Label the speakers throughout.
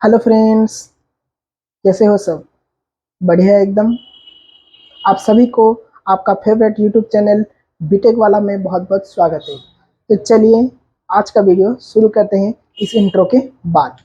Speaker 1: Hello friends, कैसे हो सब? बढ़िया एकदम। आप सभी को आपका फेवरेट यूट्यूब चैनल बीटेक वाला में बहुत बहुत स्वागत है। तो चलिए आज का वीडियो शुरू करते हैं इस इंट्रो के बाद।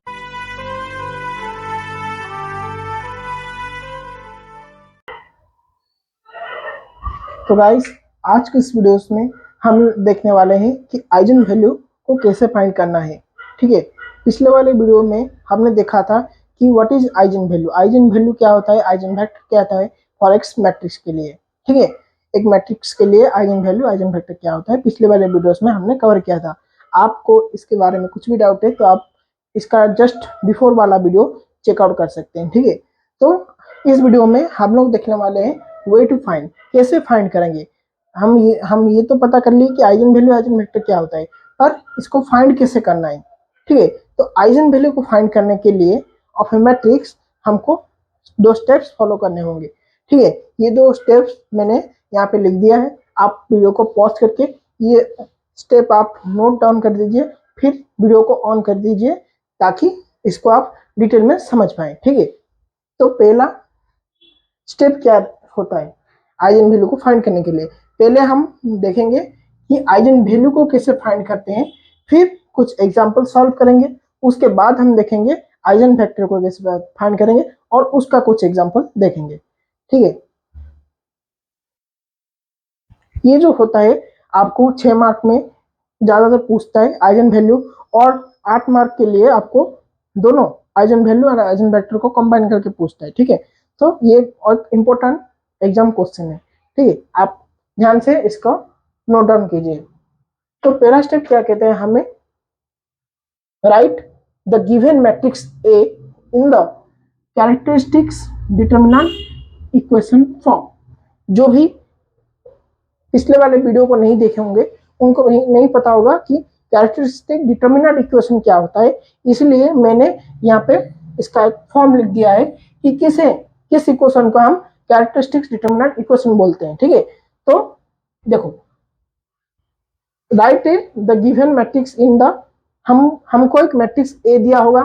Speaker 1: तो गाइस, आज के इस वीडियोस में हम देखने वाले हैं कि आइजन वैल्यू को कैसे फाइंड करना है। ठीक है, पिछले वाले वीडियो में हमने देखा था कि what is eigen value. Eigen value क्या होता है, आइजन वेक्टर क्या होता है फॉर एक्स मैट्रिक्स के लिए। ठीक है, एक मैट्रिक्स के लिए आइजन वैल्यू आइजन वेक्टर क्या होता है, पिछले वाले वीडियोस में हमने कवर किया था। आपको इसके बारे में कुछ भी डाउट है तो आप इसका जस्ट बिफोर वाला वीडियो चेकआउट कर सकते हैं। ठीक है, तो इस वीडियो में हम लोग देखने वाले हैं वे टू फाइंड, कैसे फाइंड करेंगे। हम ये तो पता कर लिए कि आइजन वैल्यू आइजन वेक्टर क्या होता है, पर इसको फाइंड कैसे करना है। ठीक है, तो आइजन वैल्यू को फाइंड करने के लिए ऑफ ए मैट्रिक्स हमको दो स्टेप्स फॉलो करने होंगे। ठीक है, ये दो स्टेप्स मैंने यहाँ पे लिख दिया है। आप वीडियो को पॉज करके ये स्टेप आप नोट डाउन कर दीजिए, फिर वीडियो को ऑन कर दीजिए ताकि इसको आप डिटेल में समझ पाए। ठीक है, तो पहला स्टेप क्या होता है आइजन वैल्यू को फाइंड करने के लिए। पहले हम देखेंगे कि आइजन वैल्यू को कैसे फाइंड करते हैं, फिर कुछ एग्जांपल सॉल्व करेंगे। उसके बाद हम देखेंगे आइजन वेक्टर को कैसे फाइंड करेंगे और उसका कुछ एग्जांपल देखेंगे। ठीक है, ये जो होता है आपको 6 मार्क में ज्यादातर पूछता है आइजन वैल्यू, और 8 मार्क के लिए आपको दोनों आइजन वैल्यू और आइजन वेक्टर को कंबाइन करके पूछता है। ठीक है, तो ये और इम्पोर्टेंट एग्जाम क्वेश्चन है। ठीक है, आप ध्यान से इसको नोट डाउन कीजिए। तो पहला स्टेप क्या कहते हैं हमें, right the given matrix A in the characteristics determinant equation form. जो भी पिछले वाले वीडियो को नहीं देखे होंगे उनको नहीं पता होगा कि कैरेक्टरिस्टिक डिटरमिनेंट इक्वेशन क्या होता है, इसलिए मैंने यहाँ पे इसका एक फॉर्म लिख दिया है कि किस इक्वेशन को हम कैरेक्टरिस्टिक्स डिटरमिनेंट इक्वेशन बोलते हैं। ठीक है, तो देखो, right the given matrix in the, हमको एक मैट्रिक्स ए दिया होगा,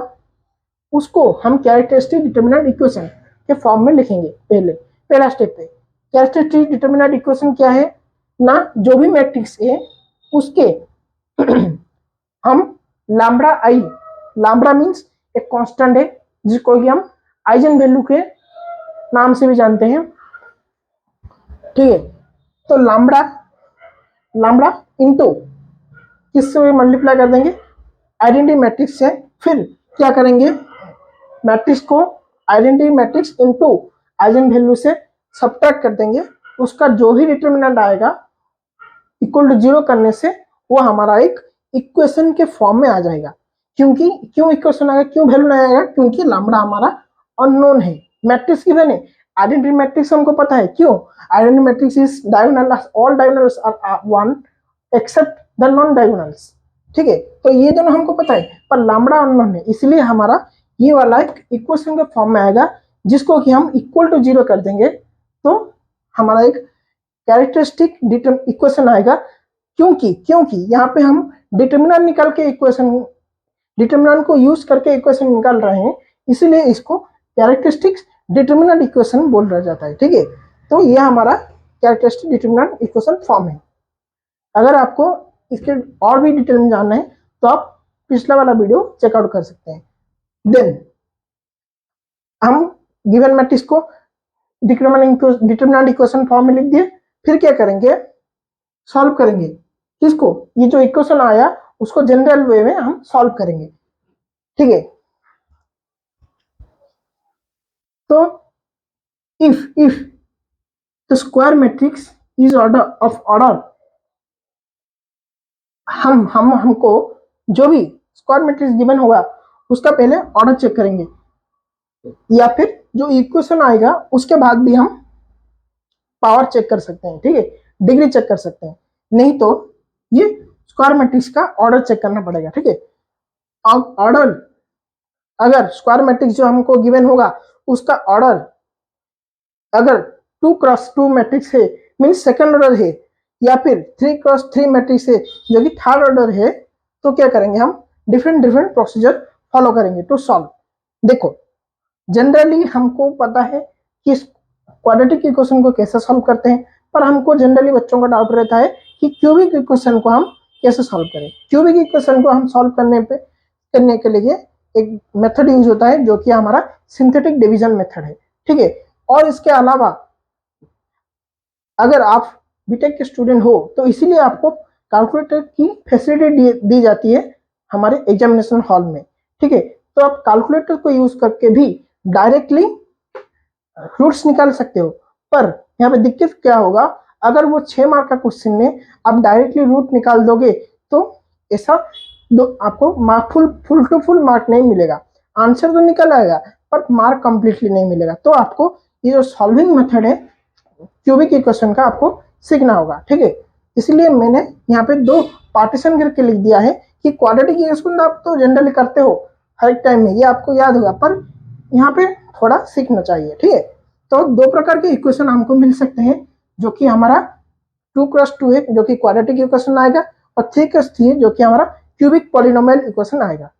Speaker 1: उसको हम कैरेक्टरिस्टिक डिटरमिनेंट इक्वेशन के फॉर्म में लिखेंगे। पहला स्टेप पे कैरेक्टरिस्टिक डिटरमिनेंट इक्वेशन क्या है ना, जो भी मैट्रिक्स है उसके हम लैम्ब्डा आई, लैम्ब्डा मींस एक कांस्टेंट है जिसको कि हम आइजन वैल्यू के नाम से भी जानते हैं। ठीक है, तो लैम्ब्डा लैम्ब्डा इनटू किससे मल्टीप्लाई कर देंगे, आइडेंटिटी मैट्रिक्स से। फिर क्या करेंगे, मैट्रिक्स को identity matrix into eigen value से सब्ट्रैक्ट कर देंगे। उसका जो भी डिटरमिनेंट आएगा इक्वल टू 0 करने से वो हमारा एक इक्वेशन के फॉर्म में आ जाएगा। क्यों इक्वेशन आएगा, क्यों वैल्यू नहीं आएगा, क्योंकि लैम्ब्डा हमारा अननोन है, मैट्रिक्स गिवन है। आइडेंटिटी मैट्रिक्स हमको पता है, क्यों, identity matrix is diagonal, all diagonals are one except the non diagonals. ठीक है, तो ये दोनों हमको पता है, पर लैम्ब्डा अननोन है, इसलिए हमारा ये वाला एक इक्वेशन के फॉर्म में आएगा जिसको कि हम इक्वल टू 0 कर देंगे तो हमारा एक कैरेक्टरिस्टिक इक्वेशन आएगा। क्योंकि यहाँ पे हम डिटरमिनेंट निकाल के इक्वेशन, डिटरमिनेंट को यूज करके इक्वेशन निकाल रहे हैं, इसीलिए इसको कैरेक्टरिस्टिक डिटरमिनेंट इक्वेशन बोल रहा जाता है। ठीक है, तो ये हमारा कैरेक्टरिस्टिक डिटरमिनेंट इक्वेशन फॉर्म है। अगर आपको इसके और भी डिटेल में जानना है तो आप पिछला वाला वीडियो चेकआउट कर सकते हैं। देन हम गिवन मैट्रिक्स को डिटरमिनेंट इक्वेशन फॉर्म में लिख दिए। फिर क्या करेंगे, सॉल्व करेंगे किसको, ये जो इक्वेशन आया उसको जनरल वे में हम सॉल्व करेंगे। ठीक है, तो if the square matrix is order of order, हमको जो भी स्क्वायर मैट्रिक्स गिवन होगा उसका पहले ऑर्डर चेक करेंगे, या फिर जो इक्वेशन आएगा उसके बाद भी हम पावर चेक कर सकते हैं। ठीक है, डिग्री चेक कर सकते हैं, नहीं तो ये स्क्वायर मैट्रिक्स का ऑर्डर चेक करना पड़ेगा। ठीक है, अब ऑर्डर, अगर स्क्वायर मैट्रिक्स जो हमको गिवन होगा उसका ऑर्डर अगर 2x2 मैट्रिक्स है मीन्स सेकंड ऑर्डर है, या फिर 3x3 मैट्रिक्स है जो कि थर्ड ऑर्डर है, तो क्या करेंगे, हम डिफरेंट प्रोसीजर फॉलो करेंगे टू सॉल्व। देखो जनरली हमको पता है कि इस क्वाड्रेटिक इक्वेशन को कैसे सॉल्व करते हैं, पर हमको जनरली बच्चों का डाउट रहता है कि क्यूबिक इक्वेशन को हम कैसे सॉल्व करें। क्यूबिक इक्वेशन को हम सॉल्व करने के लिए एक मेथड यूज होता है जो कि हमारा सिंथेटिक डिवीजन मेथड है, ठीक है। और इसके अलावा अगर आप बीटेक के स्टूडेंट हो तो इसीलिए आपको कैलकुलेटर की फैसिलिटी दी जाती है हमारे एग्जामिनेशन हॉल में, ठीक है। तो आप कैलकुलेटर को यूज करके भी डायरेक्टली रूट्स निकाल सकते हो, पर यहाँ पे दिक्कत क्या होगा, अगर वो 6 मार्क का क्वेश्चन में आप डायरेक्टली रूट निकाल दोगे तो ऐसा आपको mark full to full mark नहीं मिलेगा। आंसर तो निकल आएगा पर मार्क कंप्लीटली नहीं मिलेगा। तो आपको ये जो सॉल्विंग मेथड है क्यूबिक इक्वेशन का आपको सीखना होगा, ठीक है। इसलिए मैंने यहाँ पे 2 पार्टीशन करके लिख दिया है कि क्वाड्रेटिक इक्वेशन आप तो जनरली करते हो हर एक टाइम में, ये आपको याद होगा, पर यहाँ पे थोड़ा सीखना चाहिए, ठीक है। तो 2 प्रकार के इक्वेशन हमको मिल सकते हैं, जो कि हमारा 2x2 है जो कि क्वाड्रेटिक इक्वेशन आएगा, और 3x3 जो कि हमारा क्यूबिक पॉलिनोमियल इक्वेशन आएगा।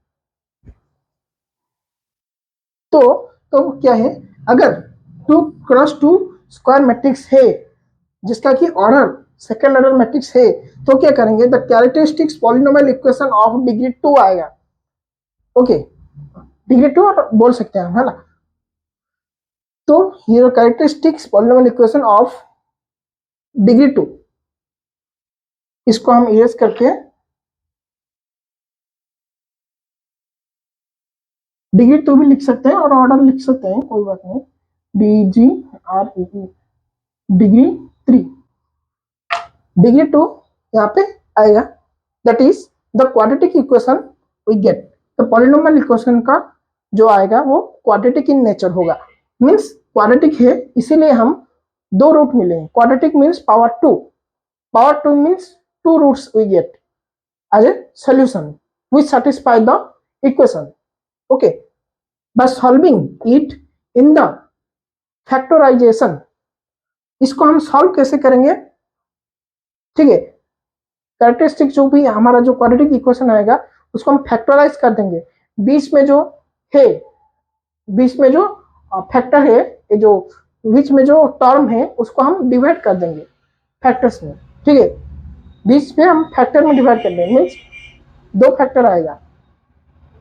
Speaker 1: तो क्या है, अगर 2x2 स्क्वायर मैट्रिक्स है जिसका कि ऑर्डर सेकेंड ऑर्डर मैट्रिक्स है, तो क्या करेंगे, the characteristics polynomial equation of degree 2 आएगा। ओके, डिग्री 2 बोल सकते हैं, है ना। तो ये characteristics polynomial equation of degree 2, इसको हम इरेज करके डिग्री 2 भी लिख सकते हैं और ऑर्डर लिख सकते हैं, कोई बात नहीं, DGRE डिग्री 3, डिग्री 2 यहाँ पे आएगा। That is the quadratic equation we get. तो पॉलिनोमियल इक्वेशन का जो आएगा वो क्वाड्रेटिक इन नेचर होगा, मीन्स क्वाड्रेटिक है इसीलिए हम 2 रूट मिलेंगे। Quadratic means power 2 means 2 roots we get as a solution which satisfy the equation, okay, by solving it in the factorization। इसको हम सॉल्व कैसे करेंगे, ठीक है। कैरेक्टरिस्टिक जो भी हमारा जो क्वाड्रेटिक इक्वेशन आएगा उसको हम फैक्टराइज कर देंगे, बीच में जो फैक्टर है, ये जो बीच में जो टर्म है उसको हम डिवाइड कर देंगे फैक्टर्स में, ठीक है। बीच में हम फैक्टर में डिवाइड कर देंगे, मीन्स 2 फैक्टर आएगा,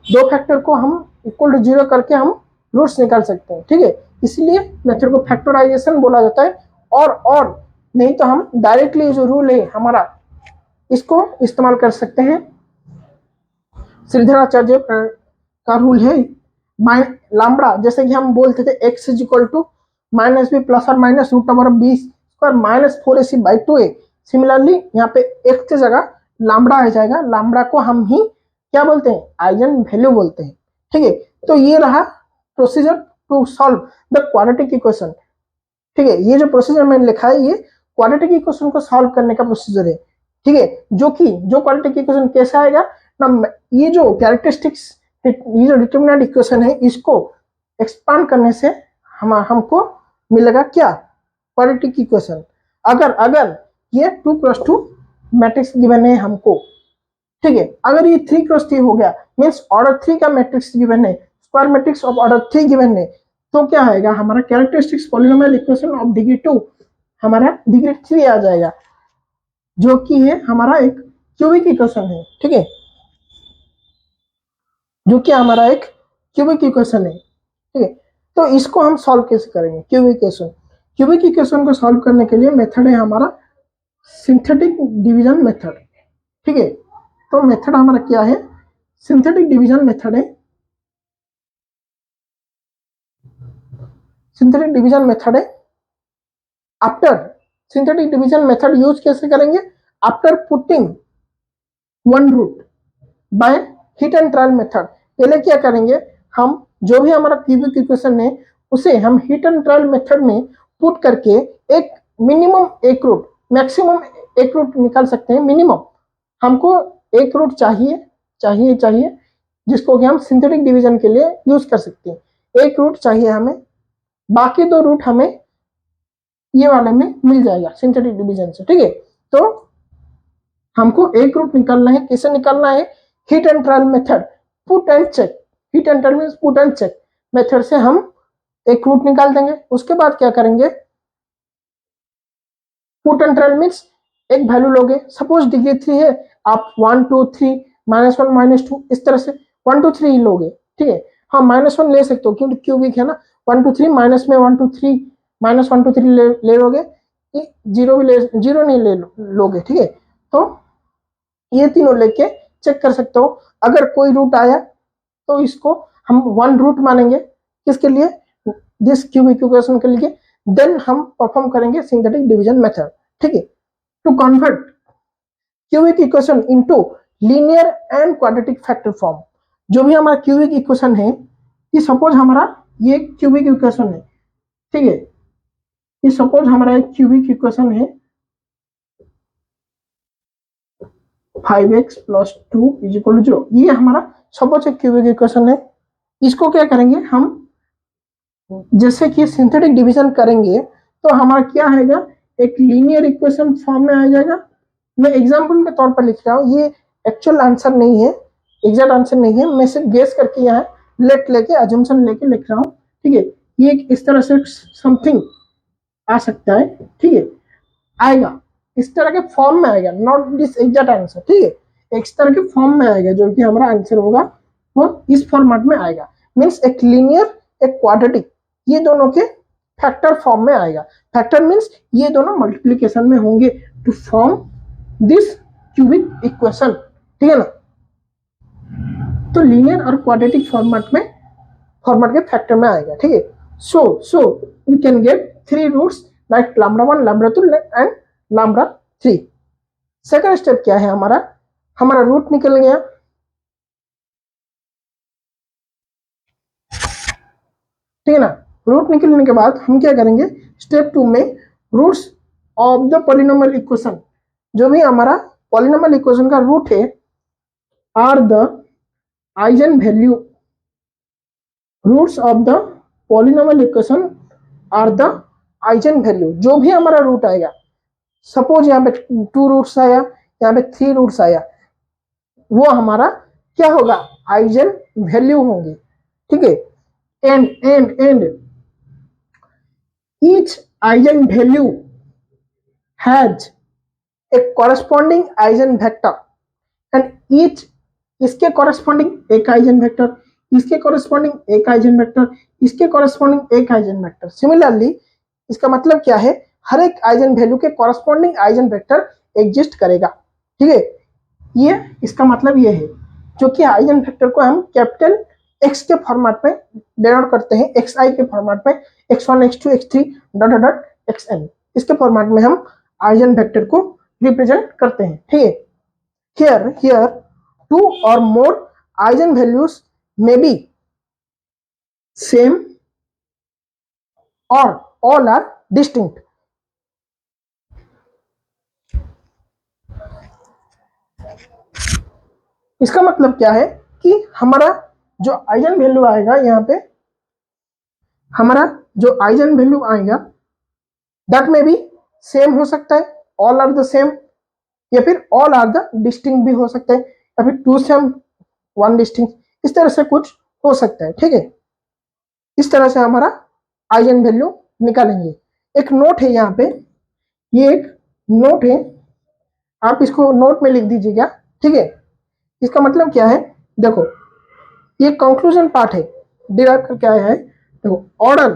Speaker 1: 2 फैक्टर को हम इक्वल टू 0 करके हम रूट्स निकाल सकते हैं, ठीक है। इसलिए मेथड को फैक्टराइजेशन बोला जाता है। और नहीं तो हम डायरेक्टली जो रूल है हमारा इसको इस्तेमाल कर सकते हैं। श्रीधराचार्य का रूल है लैम्ब्डा, जैसे कि हम बोलते थे x is equal to minus B plus और minus root over b square minus 4ac/2a। Similarly यहाँ पे x की जगह लैम्ब्डा आ जाएगा, लैम्ब्डा को हम ही क्या बोलते हैं, आइगन वैल्यू बोलते हैं, ठीक है। तो ये रहा procedure to solve the quadratic equation, ठीक है। ये जो प्रोसीजर मैंने लिखा है ये क्वाड्रेटिक इक्वेशन को सॉल्व करने का प्रोसीजर है, ठीक है। जो क्वाड्रेटिक इक्वेशन कैसा आएगा ना, ये जो कैरेक्टरिस्टिक्स, ये जो डिटरमिनेंट इक्वेशन है इसको एक्सपांड करने से हमको मिलेगा क्या, क्वाड्रेटिक इक्वेशन। अगर ये 2x2 मैट्रिक्स गिवन है हमको, ठीक है। अगर ये 3x3 हो गया मीन्स ऑर्डर 3 का मैट्रिक्स गिवन है, square matrix of order 3 given है, तो क्या आएगा हमारा characteristics polynomial equation of degree 2 हमारा डिग्री 3 आ जाएगा, जो कि है हमारा एक क्यूबिक इक्वेशन है, ठीक है, जो कि हमारा एक क्यूबिक इक्वेशन है, ठीक है। तो इसको हम सॉल्व कैसे करेंगे, क्यूबिक इक्वेशन को सॉल्व करने के लिए मेथड है हमारा सिंथेटिक डिवीजन मेथड, ठीक है। तो मेथड हमारा क्या है, सिंथेटिक डिवीजन मेथड है। सिंथेटिक डिवीजन मेथड है। After synthetic division method use कैसे करेंगे, after putting 1 root by hit and trial method. पहले क्या करेंगे, हम जो भी हमारा क्यूबिक इक्वेशन है उसे हम हिट एंड ट्रायल मेथड में पुट करके एक मिनिमम 1 रूट, मैक्सिमम 1 रूट निकाल सकते हैं। मिनिमम हमको 1 रूट चाहिए जिसको कि हम सिंथेटिक डिवीजन के लिए यूज कर सकते हैं। 1 रूट चाहिए हमें, बाकी 2 रूट हमें ये वाले में मिल जाएगा सिंथेटिक डिवीजन से, ठीक है। तो हमको 1 रूट निकालना है, कैसे निकालना है, hit and trial method, put and check. Hit and trial means put and check. Method से हम एक रूट निकाल देंगे। उसके बाद क्या करेंगे, पुट एंड ट्रायल मीन्स एक वैल्यू लोगे, सपोज डिग्री 3 है, आप 1 2 3 -1 -2 इस तरह से 1 2 3 ही लोगे, ठीक है। हाँ -1 ले सकते हो क्योंकि क्यूबिक है ना, 1 2 3 माइनस में 1 2 3 -1 2 3 ले लोगे, जीरो भी ले, जीरो नहीं ले लोगे, ठीक है। तो ये तीनों लेके चेक कर सकते हो। अगर कोई रूट आया तो इसको हम वन रूट मानेंगे, किसके लिए, दिस क्यूबिक इक्वेशन के लिए। देन हम परफॉर्म करेंगे सिंथेटिक डिवीजन मेथड, ठीक है। To convert cubic equation into linear and quadratic factor form, जो भी हमारा क्यूबिक इक्वेशन है, ये सपोज हमारा ये क्यूबिक इक्वेशन है, ठीक है। ये सपोज हमारा एक क्यूबिक इक्वेशन है 5x + 2 = 0, ये हमारा सपोज एक क्यूबिक इक्वेशन है। इसको क्या करेंगे हम, जैसे कि सिंथेटिक डिवीजन करेंगे तो हमारा क्या आएगा, एक लीनियर इक्वेशन फॉर्म में आ जाएगा। मैं एग्जांपल के तौर पर लिख रहा हूँ, ये एक्चुअल आंसर नहीं है, एग्जैक्ट आंसर नहीं है, मैं सिर्फ गेस करके यहाँ लेट लेके अजम्पशन लेके लिख रहा हूँ, ठीक है। ये इस तरह से समथिंग आ सकता है, ठीक है, आएगा इस तरह के फॉर्म में आएगा, नॉट दिस एग्जैक्ट आंसर, ठीक है। इस तरह के फॉर्म में आएगा, जो कि हमारा आंसर होगा वो इस फॉर्मेट में आएगा। मीन्स एक लीनियर एक क्वाड्रेटिक, ये दोनों के फैक्टर फॉर्म में आएगा। फैक्टर मीन्स ये दोनों मल्टीप्लीकेशन में होंगे to form this cubic equation, ठीक है ना। तो लीनियर और क्वाड्रेटिक फॉर्मेट के फैक्टर में आएगा, ठीक है। So we can get 3 roots like λ1 λ2 and λ3। Second step क्या है, हमारा रूट निकल गया, ठीक है ना। रूट निकलने के बाद हम क्या करेंगे, स्टेप 2 में roots of the polynomial equation, जो भी हमारा पॉलिनोमियल इक्वेशन का रूट है, are the eigen value, roots of the polynomial equation are the eigen value, जो भी हमारा रूट आएगा, सपोज यहाँ पे 2 रूट्स आया, यहाँ पे 3 रूट्स आया, वो हमारा क्या होगा, आइजन वैल्यू होंगे, ठीक है। And each eigenvalue has a corresponding eigenvector and each इसके corresponding एक eigenvector, इसके corresponding एक eigenvector, इसके corresponding एक eigenvector। सिमिलरली इसका मतलब क्या है, हर एक आइजन वैल्यू के corresponding eigenvector एग्जिस्ट करेगा, ठीक है। ये इसका मतलब ये है, जो कि आइजन वेक्टर को हम कैपिटल एक्स के फॉर्मेट में डिनोट करते हैं, एक्स आई के फॉर्मेट में, x1 x2 x3 dot dot xn, इसके फॉर्मेट में हम आइजन वेक्टर को रिप्रेजेंट करते हैं, ठीक है। Here 2 or more eigen values may be same or all are distinct। इसका मतलब क्या है कि हमारा जो आइजन वैल्यू आएगा, यहाँ पे हमारा जो आइजन वैल्यू आएगा दैट में भी सेम हो सकता है, ऑल आर द सेम, या फिर ऑल आर द डिस्टिंक्ट भी हो सकता है, या फिर 2 सेम 1 डिस्टिंक्ट, इस तरह से कुछ हो सकता है, ठीक है। इस तरह से हमारा आइजन वैल्यू निकालेंगे। एक नोट है यहाँ पे, ये एक नोट है, आप इसको नोट में लिख दीजिएगा, ठीक है। इसका मतलब क्या है, देखो ये कंक्लूजन पार्ट है, डिराइव करके आया है। देखो order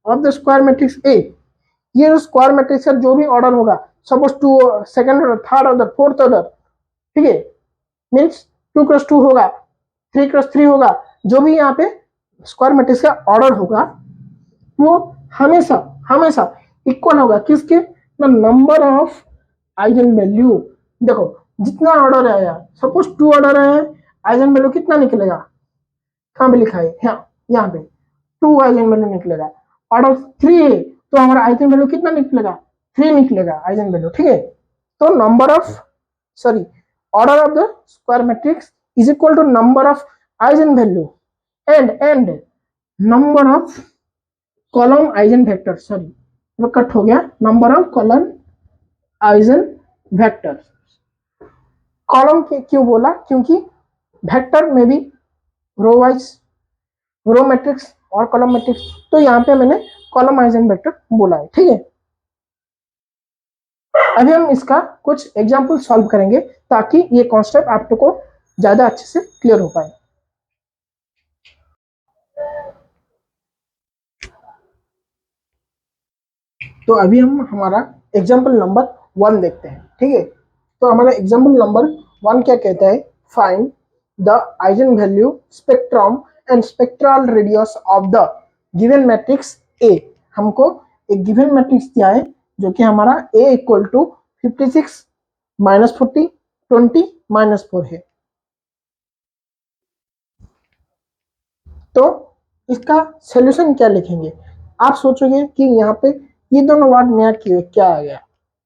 Speaker 1: of the square matrix A, ये जो स्क्वायर मैट्रिक्स का जो भी ऑर्डर होगा, suppose 2 second order, third order, fourth order, ठीक है, मीन्स 2 क्रॉस 2 होगा, 3 क्रॉस 3 होगा, जो भी यहाँ पे स्क्वायर मैट्रिक्स का ऑर्डर होगा वो हमेशा हमेशा इक्वल होगा किसके, the number of eigen value. देखो जितना ऑर्डर आया, सपोज 2 ऑर्डर आया, आइजन वैल्यू कितना निकलेगा, कहाँ पे लिखा है, यहाँ पे 2 आइजन वैल्यू निकलेगा। ऑर्डर 3 है तो हमारा आइजन वैल्यू कितना निकलेगा, 3 निकलेगा आइजन वैल्यू, ठीक है। तो number of sorry order of the square matrix is equal to number of eigen value and number of column eigen vector, sorry cut हो गया, number of column eigen vector. Column क्यों बोला, क्योंकि vector में भी रो वाइज, रो मैट्रिक्स और column matrix, तो यहाँ पे मैंने कॉलम आइजेनवेक्टर बोला है, ठीक है। अभी हम इसका कुछ एग्जाम्पल सॉल्व करेंगे ताकि ये कॉन्सेप्ट आपको ज्यादा अच्छे से क्लियर हो पाए। तो अभी हम हमारा एग्जाम्पल नंबर 1 देखते हैं, ठीक है। तो हमारा एग्जाम्पल नंबर 1 क्या कहता है, find the eigen value spectrum and spectral radius of the given matrix A. हमको एक गिवन मैट्रिक्स दिया है जो कि हमारा ए इक्वल टू 56 -40 20 -4 है। तो इसका सॉल्यूशन क्या लिखेंगे। आप सोचोगे कि यहाँ पे ये दोनों वर्ड नया क्या आ गया,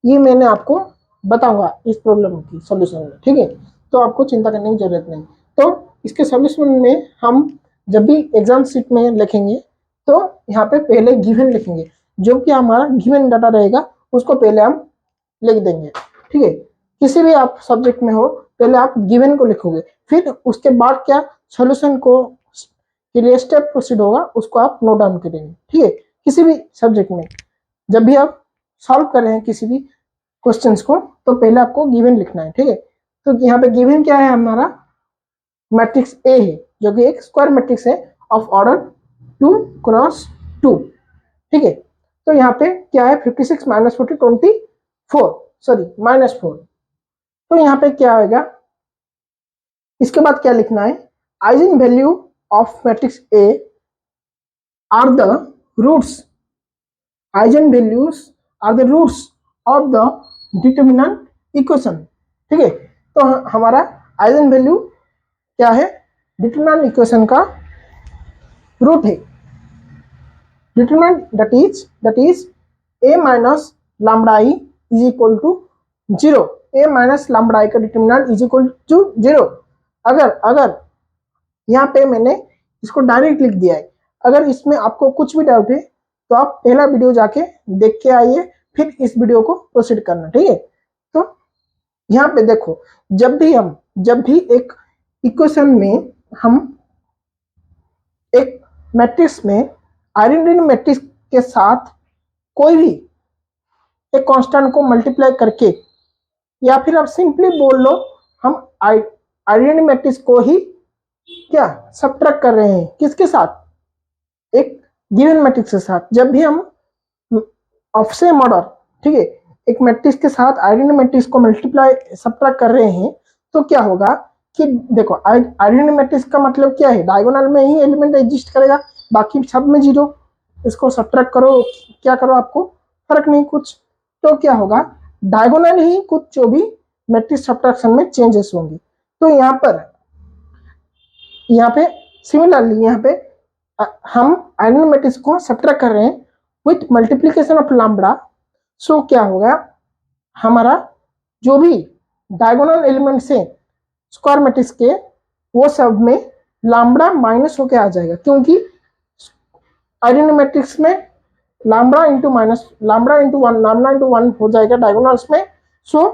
Speaker 1: ये मैंने आपको बताऊंगा इस प्रॉब्लम की सॉल्यूशन में, ठीक है। तो आपको चिंता करने की जरूरत नहीं। तो इसके सॉल्यूशन में हम जब भी एग्जाम शीट में लिखेंगे तो यहाँ पे पहले गिवन लिखेंगे, जो कि हमारा गिवन डाटा रहेगा उसको पहले हम लिख देंगे, ठीक है। किसी भी आप सब्जेक्ट में हो पहले आप गिवन को लिखोगे, फिर उसके बाद क्या सॉल्यूशन को के लिए स्टेप प्रोसीड होगा उसको आप नोट डाउन करेंगे, ठीक है। किसी भी सब्जेक्ट में जब भी आप सॉल्व कर रहे हैं किसी भी क्वेश्चंस को तो पहले आपको गिवन लिखना है, ठीक है। तो यहाँ पे गिवन क्या है, हमारा मैट्रिक्स ए है जो कि एक स्क्वायर मैट्रिक्स है ऑफ ऑर्डर 2 क्रॉस 2, ठीक है। तो यहाँ पे क्या है 56 -40 24 सॉरी -4। तो यहाँ पे क्या आएगा, इसके बाद क्या लिखना है, eigen value of matrix A are the roots, eigen values are the roots of the determinant equation, ठीक है। तो हमारा आइजन वैल्यू क्या है, डिटरमिनेंट इक्वेशन का रूट है। Determinant that is a minus lambda i is equal to 0। a minus lambda i का determinant is equal to 0। अगर यहाँ पे मैंने इसको डायरेक्ट लिख दिया है, अगर इसमें आपको कुछ भी डाउट है तो आप पहला वीडियो जाके देख के आइए, फिर इस वीडियो को प्रोसीड करना, ठीक है। तो यहाँ पे देखो, जब भी एक इक्वेशन में हम एक मैट्रिक्स में आइडेंटिटी मैट्रिक्स के साथ कोई भी एक कांस्टेंट को मल्टीप्लाई करके, या फिर आप सिंपली बोल लो हम आइडेंटिटी मैट्रिक्स को ही क्या सब्ट्रैक्ट कर रहे हैं, किसके साथ, एक गिवन मैट्रिक्स के साथ। जब भी हम ऑफ सेम ऑर्डर, ठीक है, एक मैट्रिक्स के साथ आइडेंटिटी मैट्रिक्स को मल्टीप्लाई सब्ट्रैक्ट कर रहे हैं तो क्या होगा कि देखो आइडेंटिटी मैट्रिक्स का मतलब क्या है, डायगोनल में ही एलिमेंट एग्जिस्ट करेगा, बाकी सब में 0। इसको सब्ट्रैक्ट करो क्या करो आपको फर्क नहीं कुछ। तो क्या होगा, डायगोनल ही कुछ जो भी मैट्रिक्स सब्ट्रैक्शन में चेंजेस होंगे। तो यहाँ पे सिमिलरली यहाँ पे हम आइडेंटिटी मैट्रिक्स को सब्ट्रैक्ट कर रहे हैं विथ मल्टीप्लिकेशन ऑफ लैम्बडा। सो क्या होगा, हमारा जो भी डायगोनल एलिमेंट्स है स्क्वायर मैट्रिक्स के वो सब में लैम्बडा माइनस होके आ जाएगा, क्योंकि आइडेंटिटी मैट्रिक्स में लैम्बडा इंटू 1 हो जाएगा डायगोनल्स में। सो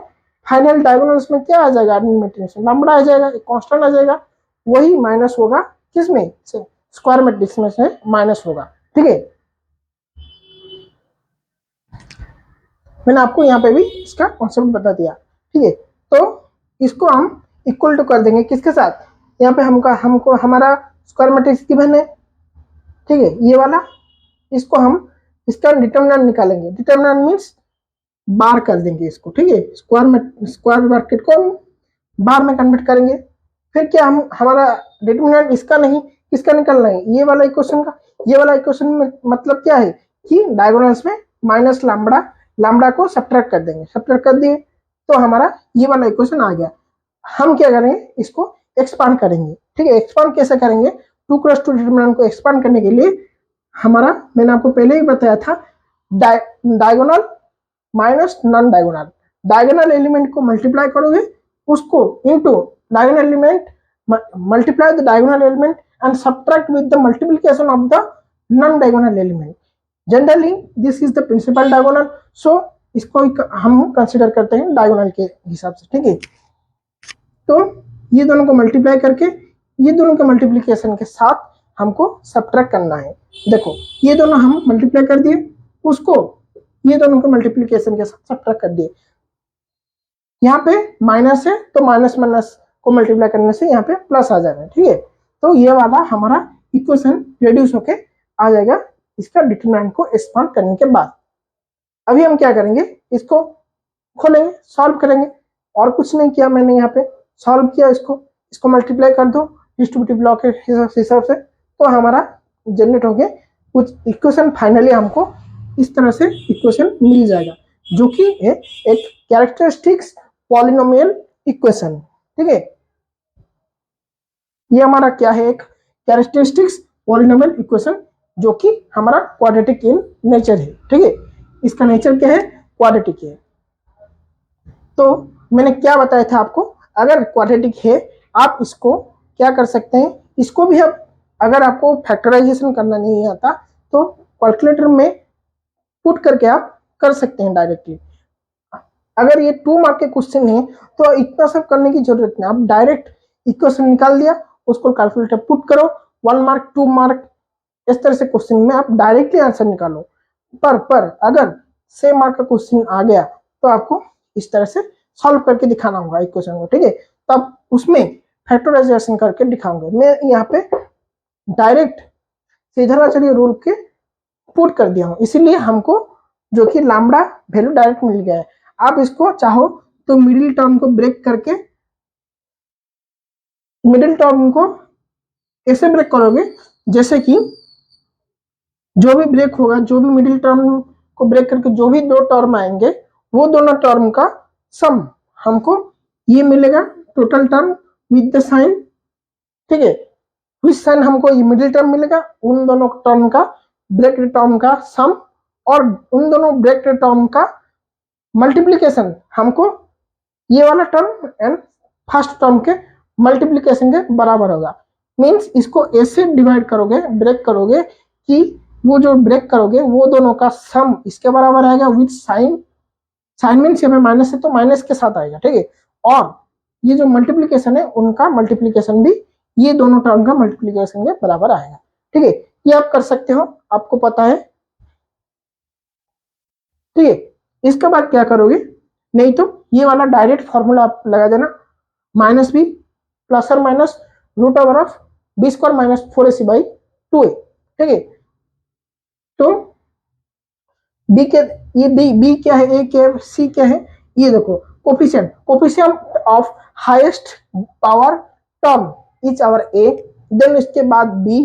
Speaker 1: फाइनल डायगोनल्स में क्या आ जाएगा, आइडेंटिटी मैट्रिक्स में लैम्बडा आ जाएगा, एक कांस्टेंट आ जाएगा, वही माइनस होगा किसमें से, स्क्वायर मैट्रिक्स में से माइनस होगा, ठीक है। मैंने आपको यहाँ पे भी इसका कॉन्सेप्ट बता दिया, ठीक है। तो इसको हम इक्वल टू कर देंगे किसके साथ, यहाँ पे हमको हमारा स्क्वायर मैट्रिक्स गिवन है, ठीक है, ये वाला। इसको हम इसका डिटरमिनेंट निकालेंगे, डिटरमिनेंट मीन्स बार कर देंगे इसको, ठीक है। स्क्वायर ब्रैकेट को बार में कन्वर्ट करेंगे। फिर क्या हम हमारा डिटरमिनेंट इसका नहीं किसका निकालना है, ये वाला इक्वेशन का। ये वाला इक्वेशन में मतलब क्या है कि डायगोनल्स में माइनस लैम्बडा को सब्ट्रैक्ट कर देंगे, सब्ट्रैक्ट कर दिए तो हमारा ये वाला इक्वेशन आ गया। हम क्या करेंगे, इसको एक्सपांड करेंगे, ठीक है। एक्सपांड कैसे करेंगे, 2 क्रॉस 2 डिटरमिनेंट को एक्सपांड करने के लिए हमारा, मैंने आपको पहले ही बताया था, diagonal minus non diagonal, diagonal element को मल्टीप्लाई करोगे उसको into diagonal element, multiply the diagonal element and subtract with the multiplication of the non diagonal element. Generally this is the principal diagonal, so इसको हम consider करते हैं diagonal के हिसाब से, ठीक है। तो ये दोनों को मल्टीप्लाई करके ये दोनों के मल्टीप्लिकेशन के साथ हमको सब्ट्रैक्ट करना है। देखो ये दोनों हम मल्टीप्लाई कर दिए, उसको ये दोनों को मल्टीप्लीकेशन के साथ सब्ट्रैक्ट कर दिए। यहाँ पे माइनस है तो माइनस माइनस को मल्टीप्लाई करने से यहाँ पे प्लस आ जाएगा। ठीक है, तो ये वाला हमारा इक्वेशन रिड्यूस होके आ जाएगा इसका डिटरमिनेंट को एक्सपांड करने के बाद। अभी हम क्या करेंगे, इसको खोलेंगे, सॉल्व करेंगे। और कुछ नहीं किया मैंने, यहाँ पे सॉल्व किया, इसको मल्टीप्लाई कर दो डिस्ट्रीब्यूटिव लॉ के हिसाब से, तो हमारा जनरेट हो गया कुछ इक्वेशन। फाइनली हमको इस तरह से इक्वेशन मिल जाएगा जो कि एक कैरेक्टरिस्टिक्स पॉलिनोमियल इक्वेशन। ठीक है, ये हमारा क्या है, एक कैरेक्टरिस्टिक्स पॉलिनोमियल इक्वेशन जो कि हमारा क्वाड्रेटिक इन नेचर है। ठीक है, इसका नेचर क्या है, क्वाड्रेटिक है। तो मैंने क्या बताया था आपको, अगर क्वाड्रेटिक है आप इसको क्या कर सकते हैं, इसको भी आप अगर आपको फैक्टराइजेशन करना नहीं आता तो कैलकुलेटर में पुट करके आप कर सकते हैं डायरेक्टली। अगर ये 2 मार्क के क्वेश्चन है तो इतना सब करने की जरूरत नहीं, आप डायरेक्ट इक्वेशन निकाल दिया, उसको कैलकुलेटर पुट करो, 1 मार्क 2 मार्क इस तरह से क्वेश्चन में आप डायरेक्टली आंसर निकालो। पर अगर 6 मार्क का क्वेश्चन आ गया तो आपको इस तरह से सॉल्व करके दिखाना होगा इक्वेशन को। ठीक है, तब उसमें फैक्टराइजेशन करके दिखाऊंगा। मैं यहाँ पे डायरेक्ट सीधा चलिए रूल के पुट कर दिया हूँ, इसीलिए हमको जो कि लैम्ब्डा वैल्यू डायरेक्ट मिल गया है। आप इसको चाहो तो मिडिल टर्म को ब्रेक करके, मिडिल टर्म को कैसे ब्रेक करोगे, जैसे कि जो भी ब्रेक होगा, जो भी मिडिल टर्म को ब्रेक करके जो भी 2 टर्म आएंगे वो दोनों टर्म का सम हमको ये मिलेगा, total term with the sign. ठीक है, विद साइन हमको ये मिडिल टर्म मिलेगा, उन दोनों टर्म का ब्रेकेड टर्म का सम और उन दोनों ब्रेकेड टर्म का मल्टीप्लीकेशन हमको ये वाला टर्म एंड फर्स्ट टर्म के मल्टीप्लीकेशन के बराबर होगा। मींस इसको ऐसे डिवाइड करोगे, ब्रेक करोगे कि वो जो ब्रेक करोगे वो दोनों का सम इसके बराबर आएगा विद साइन। साइन मीन्स यहाँ पे माइनस है तो माइनस के साथ आएगा। ठीक है, और ये जो मल्टीप्लीकेशन है उनका मल्टीप्लीकेशन भी ये दोनों टर्म का मल्टीप्लीकेशन के बराबर आएगा। ठीक है, ये आप कर सकते हो, आपको पता है। ठीक है, इसके बाद क्या करोगे, नहीं तो ये वाला डायरेक्ट फॉर्मूला आप लगा देना, माइनस बी प्लस और minus root over of B square minus 4ac by 2a। ठीक है, तो बी के ये बी क्या है, ए क्या है, सी क्या है, ये देखो coefficient of highest power term is our A, then इसके बाद बी,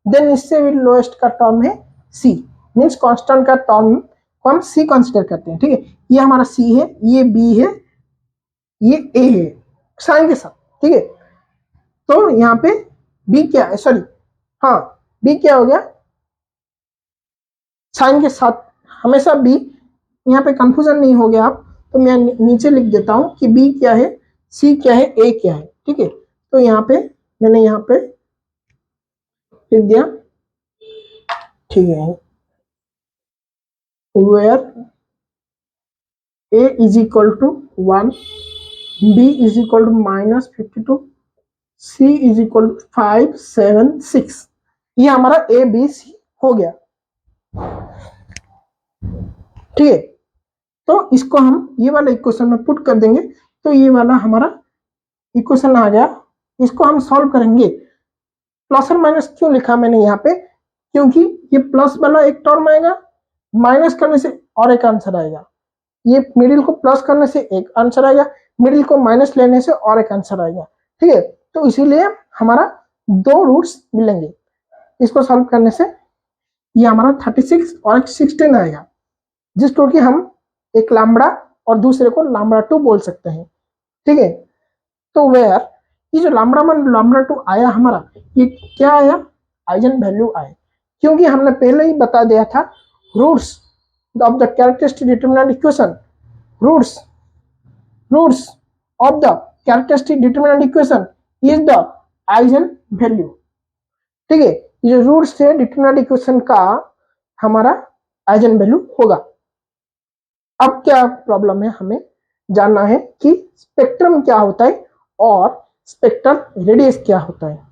Speaker 1: देन इससे भी लोएस्ट का टर्म है सी। मींस कांस्टेंट का टर्म को हम सी कंसीडर करते हैं। ठीक है, ये हमारा सी है, ये बी है, ये ए है साइन के साथ। ठीक है, तो यहाँ पे बी क्या है, सॉरी हाँ बी क्या हो गया, साइन के साथ हमेशा बी, यहाँ पे कंफ्यूजन नहीं हो गया आप, तो मैं नीचे लिख देता हूं कि बी क्या है, सी क्या है, ए क्या है। ठीक है, तो यहाँ पे मैंने यहाँ पे लिख दिया। ठीक है, where A is equal to 1, B is equal to -52, C is equal to 5, 7, 6, ये हमारा ए बी सी हो गया। ठीक है, तो इसको हम ये वाला इक्वेशन में पुट कर देंगे, तो ये वाला हमारा इक्वेशन आ गया। इसको हम सॉल्व करेंगे। प्लस और माइनस क्यों लिखा मैंने यहाँ पे, क्योंकि ये प्लस वाला एक टर्म आएगा, माइनस करने से और एक आंसर आएगा, ये मिडिल को प्लस करने से एक आंसर आएगा, मिडिल को माइनस लेने से और एक आंसर आएगा। ठीक है, तो इसीलिए हमारा 2 रूट्स मिलेंगे। इसको सॉल्व करने से ये हमारा 36 और एक 16 आएगा, जिसको कि हम एक लैम्ब्डा और दूसरे को लैम्ब्डा 2 बोल सकते हैं। ठीक है, तो वेयर ये जो लैम्ब्डा 1 लैम्ब्डा 2 आया हमारा, ये क्या आया, आइजन वैल्यू आए, क्योंकि हमने पहले ही बता दिया था roots of the characteristic determinant equation, roots of the characteristic determinant equation is the eigen value. ठीक है, ये जो रूट्स है डिटरमिनेंट इक्वेशन का हमारा आइजन वैल्यू होगा। अब क्या प्रॉब्लम है, हमें जानना है कि स्पेक्ट्रम क्या होता है और स्पेक्ट्रल रेडियस क्या होता है।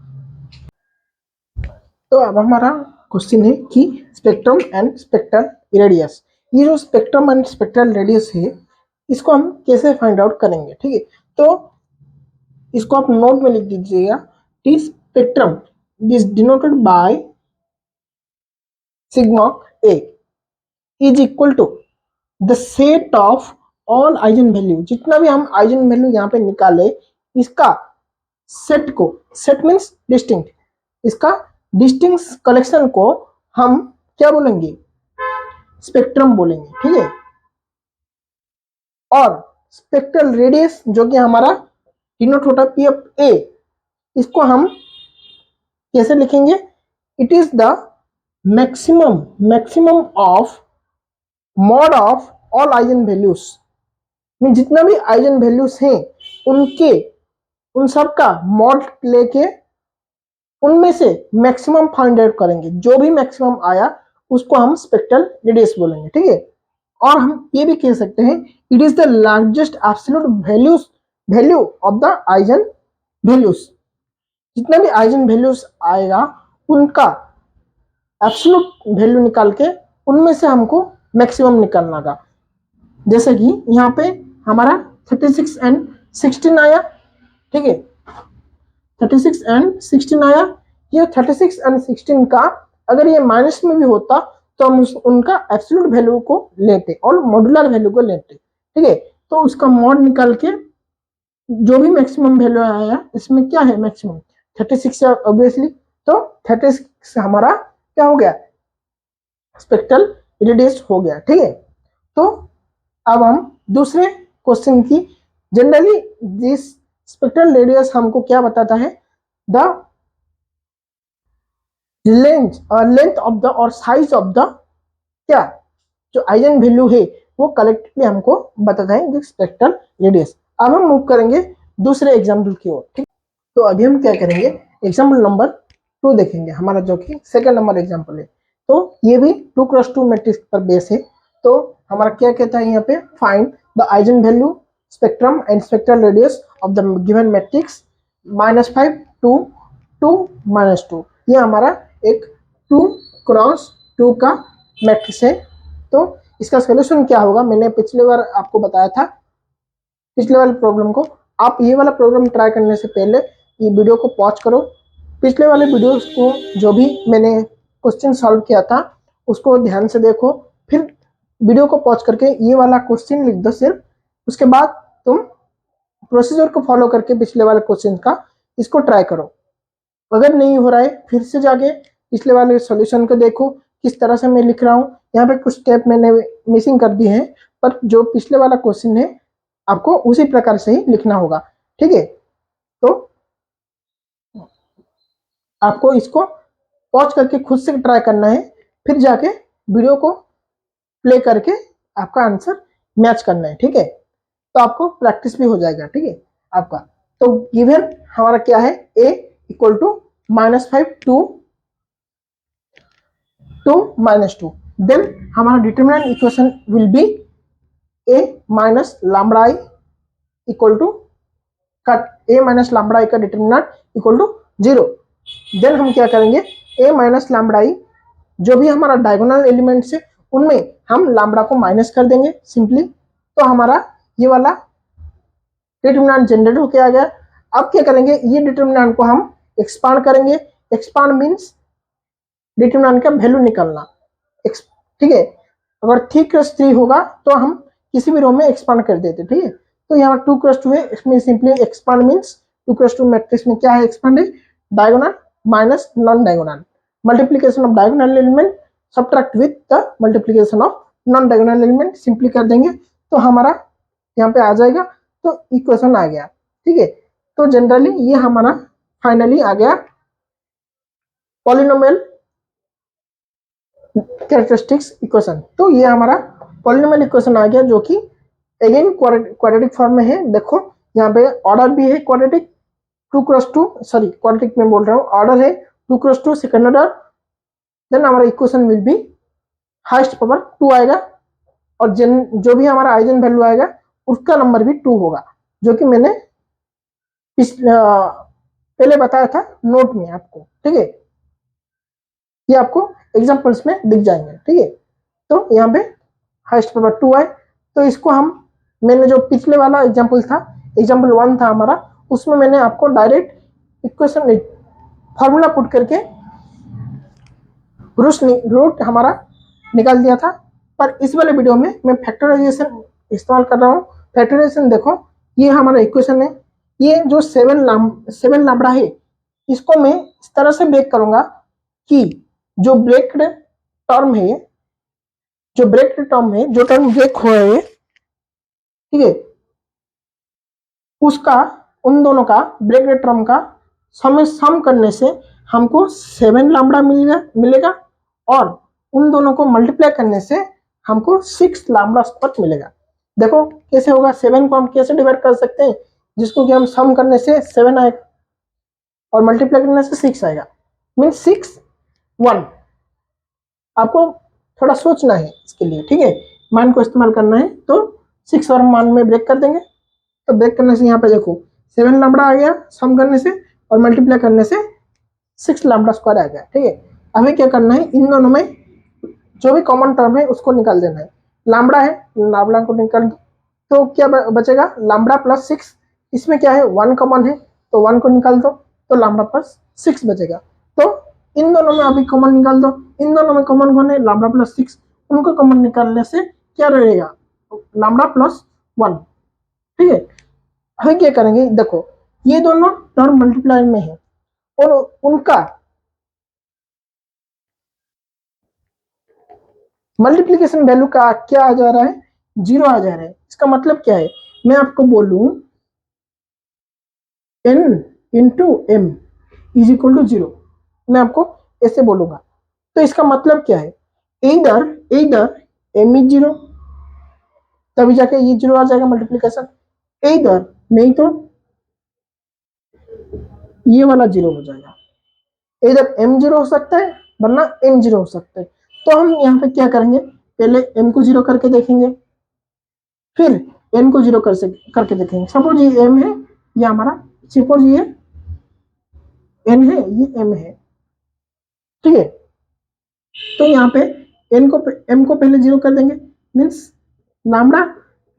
Speaker 1: तो अब हमारा क्वेश्चन है कि स्पेक्ट्रम एंड स्पेक्ट्रल रेडियस। ये जो स्पेक्ट्रम एंड स्पेक्ट्रल रेडियस है इसको हम कैसे फाइंड आउट करेंगे, ठीक है। तो इसको आप नोट में लिख दीजिएगा कि spectrum is denoted by sigma A is equal to the set of all eigen value. जितना भी हम आइजन वैल्यू यहाँ पे निकाले इसका सेट को, सेट मीन्स डिस्टिंक्ट, इसका डिस्टिंक्ट कलेक्शन को हम क्या बोलेंगे, स्पेक्ट्रम बोलेंगे, ठीक है। और स्पेक्ट्रल रेडियस जो कि हमारा डिनोट होता है पी ऑफ ए, इसको हम कैसे लिखेंगे, it is the maximum of mod of all eigen values. में जितना भी आइजन वैल्यूज हैं उनके उन सब का मॉड लेके उनमें से मैक्सिमम फाइंड आउट करेंगे। जो भी मैक्सिमम आया उसको हम स्पेक्ट्रल रेडियस बोलेंगे, ठीक है। और हम ये भी कह सकते हैं it is the largest absolute value of the eigen values. जितना भी आइजन वैल्यूज आएगा उनका एब्सोल्यूट वैल्यू निकाल के उनमें से हमको मैक्सिमम निकालना का। जैसे कि यहाँ पे हमारा 36 एंड 16 आया, ठीक है। 36 एंड 16 आया। ये 36 एंड 16 का अगर ये माइनस में भी होता तो हम उनका एब्सोल्यूट वैल्यू को लेते और मॉड्यूलर वैल्यू को लेते, ठीक है। तो उसका मॉड निकाल के जो भी मैक्सिमम वैल्यू आया इसमें क्या है मैक्सिमम 36 है ऑब्वियसली। तो 36 हमारा क्या हो गया, स्पेक्ट्रल रेडियस हो गया, ठीक है। तो अब हम दूसरे क्वेश्चन की, जनरली दिस स्पेक्ट्रल रेडियस हमको क्या बताता है, द लेंथ ऑफ द और साइज ऑफ द क्या जो आइजन वैल्यू है वो कलेक्टिवली हमको बताता है स्पेक्ट्रल रेडियस। अब हम मूव करेंगे दूसरे एग्जाम्पल की ओर, ठीक। तो अभी हम क्या करेंगे, एग्जाम्पल नंबर 2 देखेंगे हमारा जो कि सेकंड नंबर एग्जाम्पल है। तो ये भी 2x2 मैट्रिक्स पर बेस है। तो हमारा क्या कहता है यहाँ पे, find the eigen value spectrum and spectral radius of the given matrix -5 2 2 -2। ये हमारा एक 2x2 का मैट्रिक्स है। तो इसका सोल्यूशन क्या होगा, मैंने पिछले बार आपको बताया था पिछले वाले प्रॉब्लम को। आप ये वाला प्रॉब्लम ट्राई करने से पहले ये वीडियो को पॉज करो, पिछले वाले वीडियोस को जो भी मैंने क्वेश्चन सॉल्व किया था उसको ध्यान से देखो, फिर वीडियो को पॉज करके ये वाला क्वेश्चन लिख दो सिर्फ। उसके बाद तुम प्रोसीजर को फॉलो करके पिछले वाले क्वेश्चन का इसको ट्राई करो। अगर नहीं हो रहा है फिर से जाके पिछले वाले सॉल्यूशन को देखो किस तरह से मैं लिख रहा हूँ। यहाँ पे कुछ स्टेप मैंने मिसिंग कर दी है, पर जो पिछले वाला क्वेश्चन है आपको उसी प्रकार से ही लिखना होगा, ठीक है। तो आपको इसको पॉज करके खुद से ट्राई करना है, फिर जाके वीडियो को प्ले करके आपका आंसर मैच करना है, ठीक है। तो आपको प्रैक्टिस भी हो जाएगा, ठीक है आपका। तो गिवन हमारा क्या है, a इक्वल टू -5 2 2 -2। देन हमारा determinant equation will be a minus lambda i equal to a minus lambda i का डिटरमिनेंट इक्वल टू 0। देन हम क्या करेंगे, a माइनस लैम्बडा i जो भी हमारा डायगोनल एलिमेंट्स है उनमें हम लैम्बडा को माइनस कर देंगे सिंपली। तो हमारा ये वाला डिटरमिनेंट जनरेट होके आ गया। अब क्या करेंगे, ये डिटरमिनेंट को हम एक्सपांड करेंगे। एक्सपांड मीन्स डिटरमिनेंट का वैल्यू निकालना, ठीक है। अगर 3x3 होगा तो हम किसी भी रो में एक्सपांड कर देते, ठीक है। तो यहाँ 2x2 है, इसमें simply expand means 2x2 matrix में क्या है, एक्सपांड है diagonal minus non diagonal, multiplication of diagonal element subtract with the multiplication of non diagonal element, simply कर देंगे तो हमारा यहाँ पे आ जाएगा। तो इक्वेशन आ गया, ठीक है। तो जनरली ये हमारा फाइनली आ गया पॉलिनोमियल कैरेक्टरिस्टिक्स इक्वेशन। तो ये हमारा पॉलिनोमियल इक्वेशन आ गया जो कि अगेन क्वाड्रेटिक फॉर्म में है। देखो यहाँ पे ऑर्डर भी है क्वाड्रेटिक 2x2, सॉरी क्वाड्रेटिक में बोल रहा हूँ, ऑर्डर है 2x2 सेकंड ऑर्डर। देन हमारा equation will B highest power 2 आएगा और जो भी हमारा आइजन वैल्यू आएगा उसका नंबर भी 2 होगा, जो कि मैंने पहले बताया था नोट में आपको, ठीक है। ये आपको एग्जाम्पल्स में दिख जाएंगे, ठीक है। तो यहाँ पे हाइस्ट पावर 2 है, तो इसको हम, मैंने जो पिछले वाला एग्जाम्पल था, एग्जाम्पल 1 था हमारा, उसमें मैंने आपको डायरेक्ट इक्वेशन फॉर्मूला पुट करके रूट हमारा निकाल दिया था। पर इस वाले वीडियो में मैं फैक्टराइजेशन इस्तेमाल कर रहा हूँ। फैक्टराइजेशन देखो, ये हमारा इक्वेशन है, ये जो 7 लैम्बडा है, इसको मैं इस तरह से ब्रेक करूंगा कि जो ब्रेक्ड टर्म है, जो टर्म ब्रेक हो रहे है, ठीक है, उसका, उन दोनों का ब्रेक्ड टर्म का सम करने से हमको 7 लैम्बडा मिलेगा, और उन दोनों को मल्टीप्लाई करने से हमको 6 लैम्बडा स्क्वायर मिलेगा। देखो कैसे होगा, 7 को हम कैसे डिवाइड कर सकते हैं, जिसको कि हम सम करने से 7 आएगा और मल्टीप्लाई करने से 6 आएगा, मीन 6 1। आपको थोड़ा सोचना है इसके लिए, ठीक है, मान को इस्तेमाल करना है, तो 6 और मान में ब्रेक कर देंगे। तो ब्रेक करने से यहाँ पे देखो 7 लैम्बडा आ गया सम करने से, और मल्टीप्लाई करने से 6 लैम्बडा स्क्वायर आ गया, ठीक है। अभी क्या करना है, इन दोनों में जो भी कॉमन टर्म है उसको निकाल देना है। लैम्बडा है, लैम्बडा को निकाल, तो क्या बचेगा, लैम्बडा प्लस 6, इसमें क्या है 1 कॉमन है, तो 1 को निकाल दो, तो लैम्बडा प्लस 6 बचेगा। तो इन दोनों में अभी कॉमन निकाल दो, इन दोनों में कॉमन कौन है, लैम्बडा प्लस 6, उनको कॉमन निकालने से क्या रहेगा, लैम्बडा प्लस 1, ठीक है। अभी क्या करेंगे, देखो ये दोनों टर्म मल्टीप्लाई में है, और उनका मल्टीप्लीकेशन वैल्यू का क्या आ जा रहा है, 0 आ जा रहा है। इसका मतलब क्या है, मैं आपको बोलूं n into M is equal to 0, मैं आपको ऐसे बोलूंगा, तो इसका मतलब क्या है, इधर m इज 0, तभी जाके ये 0 आ जाएगा मल्टीप्लीकेशन, इधर नहीं तो ये वाला 0 हो जाएगा। इधर m 0 हो सकता है, वरना n 0 हो सकता है। तो हम यहाँ पे क्या करेंगे, पहले m को 0 करके देखेंगे, फिर n को 0 करके देखेंगे। सपोज ये m है, ये हमारा, सपोज ये n है, ये m है, ठीक है। तो यहाँ पे m को पहले 0 कर देंगे, means lambda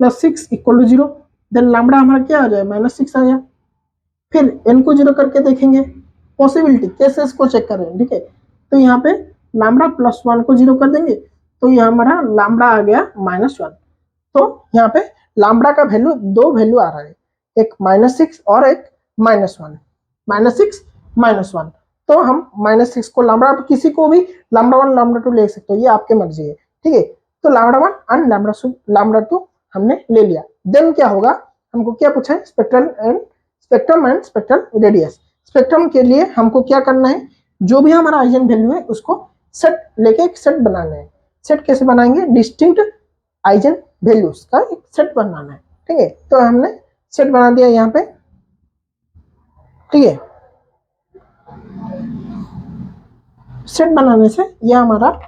Speaker 1: plus 6 equal to 0, then lambda हमारा क्या आ जाए, -6 आ जाए। फिर n को 0 करके देखेंगे, पॉसिबिलिटी केसेस को चेक कर रहे हैं, ठीक है। तो यहाँ पे लैम्बडा प्लस 1 को 0 कर देंगे, तो ये हमारा लैम्बडा आ गया -1। तो यहाँ पे लैम्बडा का वैल्यू, दो वैल्यू आ रहा है, एक -6 और एक -1, -6 -1। तो हम -6 को लैम्बडा, किसी को भी लैम्बडा 1 लैम्बडा 2 ले सकते हो, ये आपके मर्जी है, ठीक है। तो लैम्बडा 1 एंड लैम्बडा 2 हमने ले लिया। देन क्या होगा, हमको क्या पूछा है, spectrum and spectral radius. Spectrum के लिए हमको क्या करना है, जो भी हमारा आइजन वैल्यू है उसको सेट लेके एक सेट बनाना है। सेट कैसे बनाएंगे, डिस्टिंक्ट आइजन वैल्यूज का एक सेट बनाना है, ठीक है। तो हमने सेट बना दिया यहाँ पे, ठीक है। सेट बनाने से ये हमारा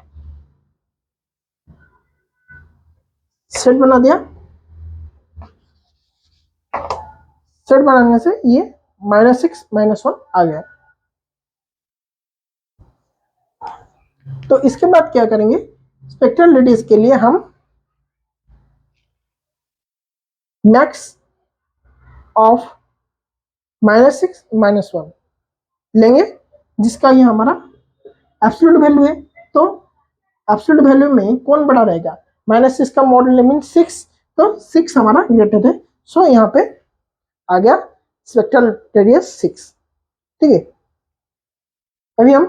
Speaker 1: सेट बना दिया, सेट बनाने से ये -6 -1 आ गया। तो इसके बाद क्या करेंगे, स्पेक्ट्रल रेडियस के लिए हम मैक्स ऑफ -6 -1 लेंगे, जिसका ये हमारा एब्सोल्यूट वैल्यू है। तो एब्सोल्यूट वैल्यू में कौन बड़ा रहेगा, -6 का मॉडल मीन 6, तो 6 हमारा ग्रेटर है, सो यहाँ पे आ गया स्पेक्ट्रल रेडियस 6, ठीक है। अभी हम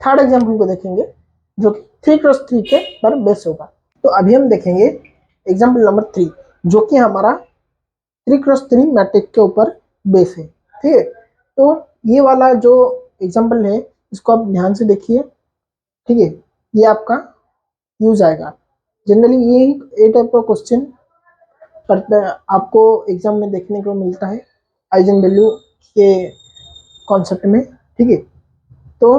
Speaker 1: थर्ड एग्जाम्पल को देखेंगे, जो कि 3x3 के पर बेस होगा। तो अभी हम देखेंगे एग्जाम्पल नंबर 3, जो कि हमारा 3x3 मैट्रिक्स के ऊपर बेस है, ठीक है। तो ये वाला जो एग्जाम्पल है, इसको आप ध्यान से देखिए, ठीक है। ये आपका यूज आएगा, जनरली ये टाइप का क्वेश्चन आपको एग्जाम में देखने को मिलता है, आइजन वैल्यू के कॉन्सेप्ट में, ठीक है। तो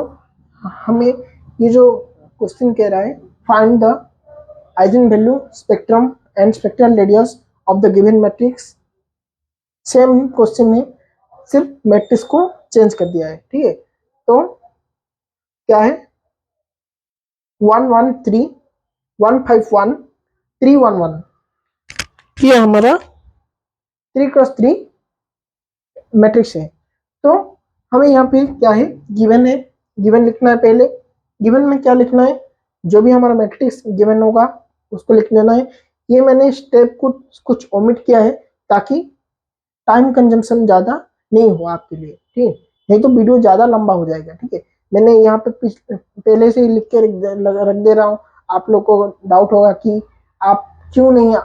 Speaker 1: हमें ये जो क्वेश्चन कह रहा है, find the eigen value, spectrum and spectral radius of the given matrix, same question है, सिर्फ मैट्रिक्स को चेंज कर दिया है, ठीक है। तो क्या है, 113 151 311, ये हमारा 3x3 मैट्रिक्स है। तो हमें यहाँ पे क्या है, गिवन है, गिवन लिखना है। पहले गिवन में क्या लिखना है, जो भी हमारा मैट्रिक्स गिवन होगा उसको लिख लेना है। ये मैंने स्टेप कुछ ओमिट किया है ताकि टाइम कंजम्पशन ज्यादा नहीं हो आपके लिए, ठीक है, नहीं तो वीडियो ज्यादा लंबा हो जाएगा। ठीक है, मैंने यहाँ पे पहले से ही लिख के रख दे रहा हूँ। आप लोग को डाउट होगा कि आप क्यों नहीं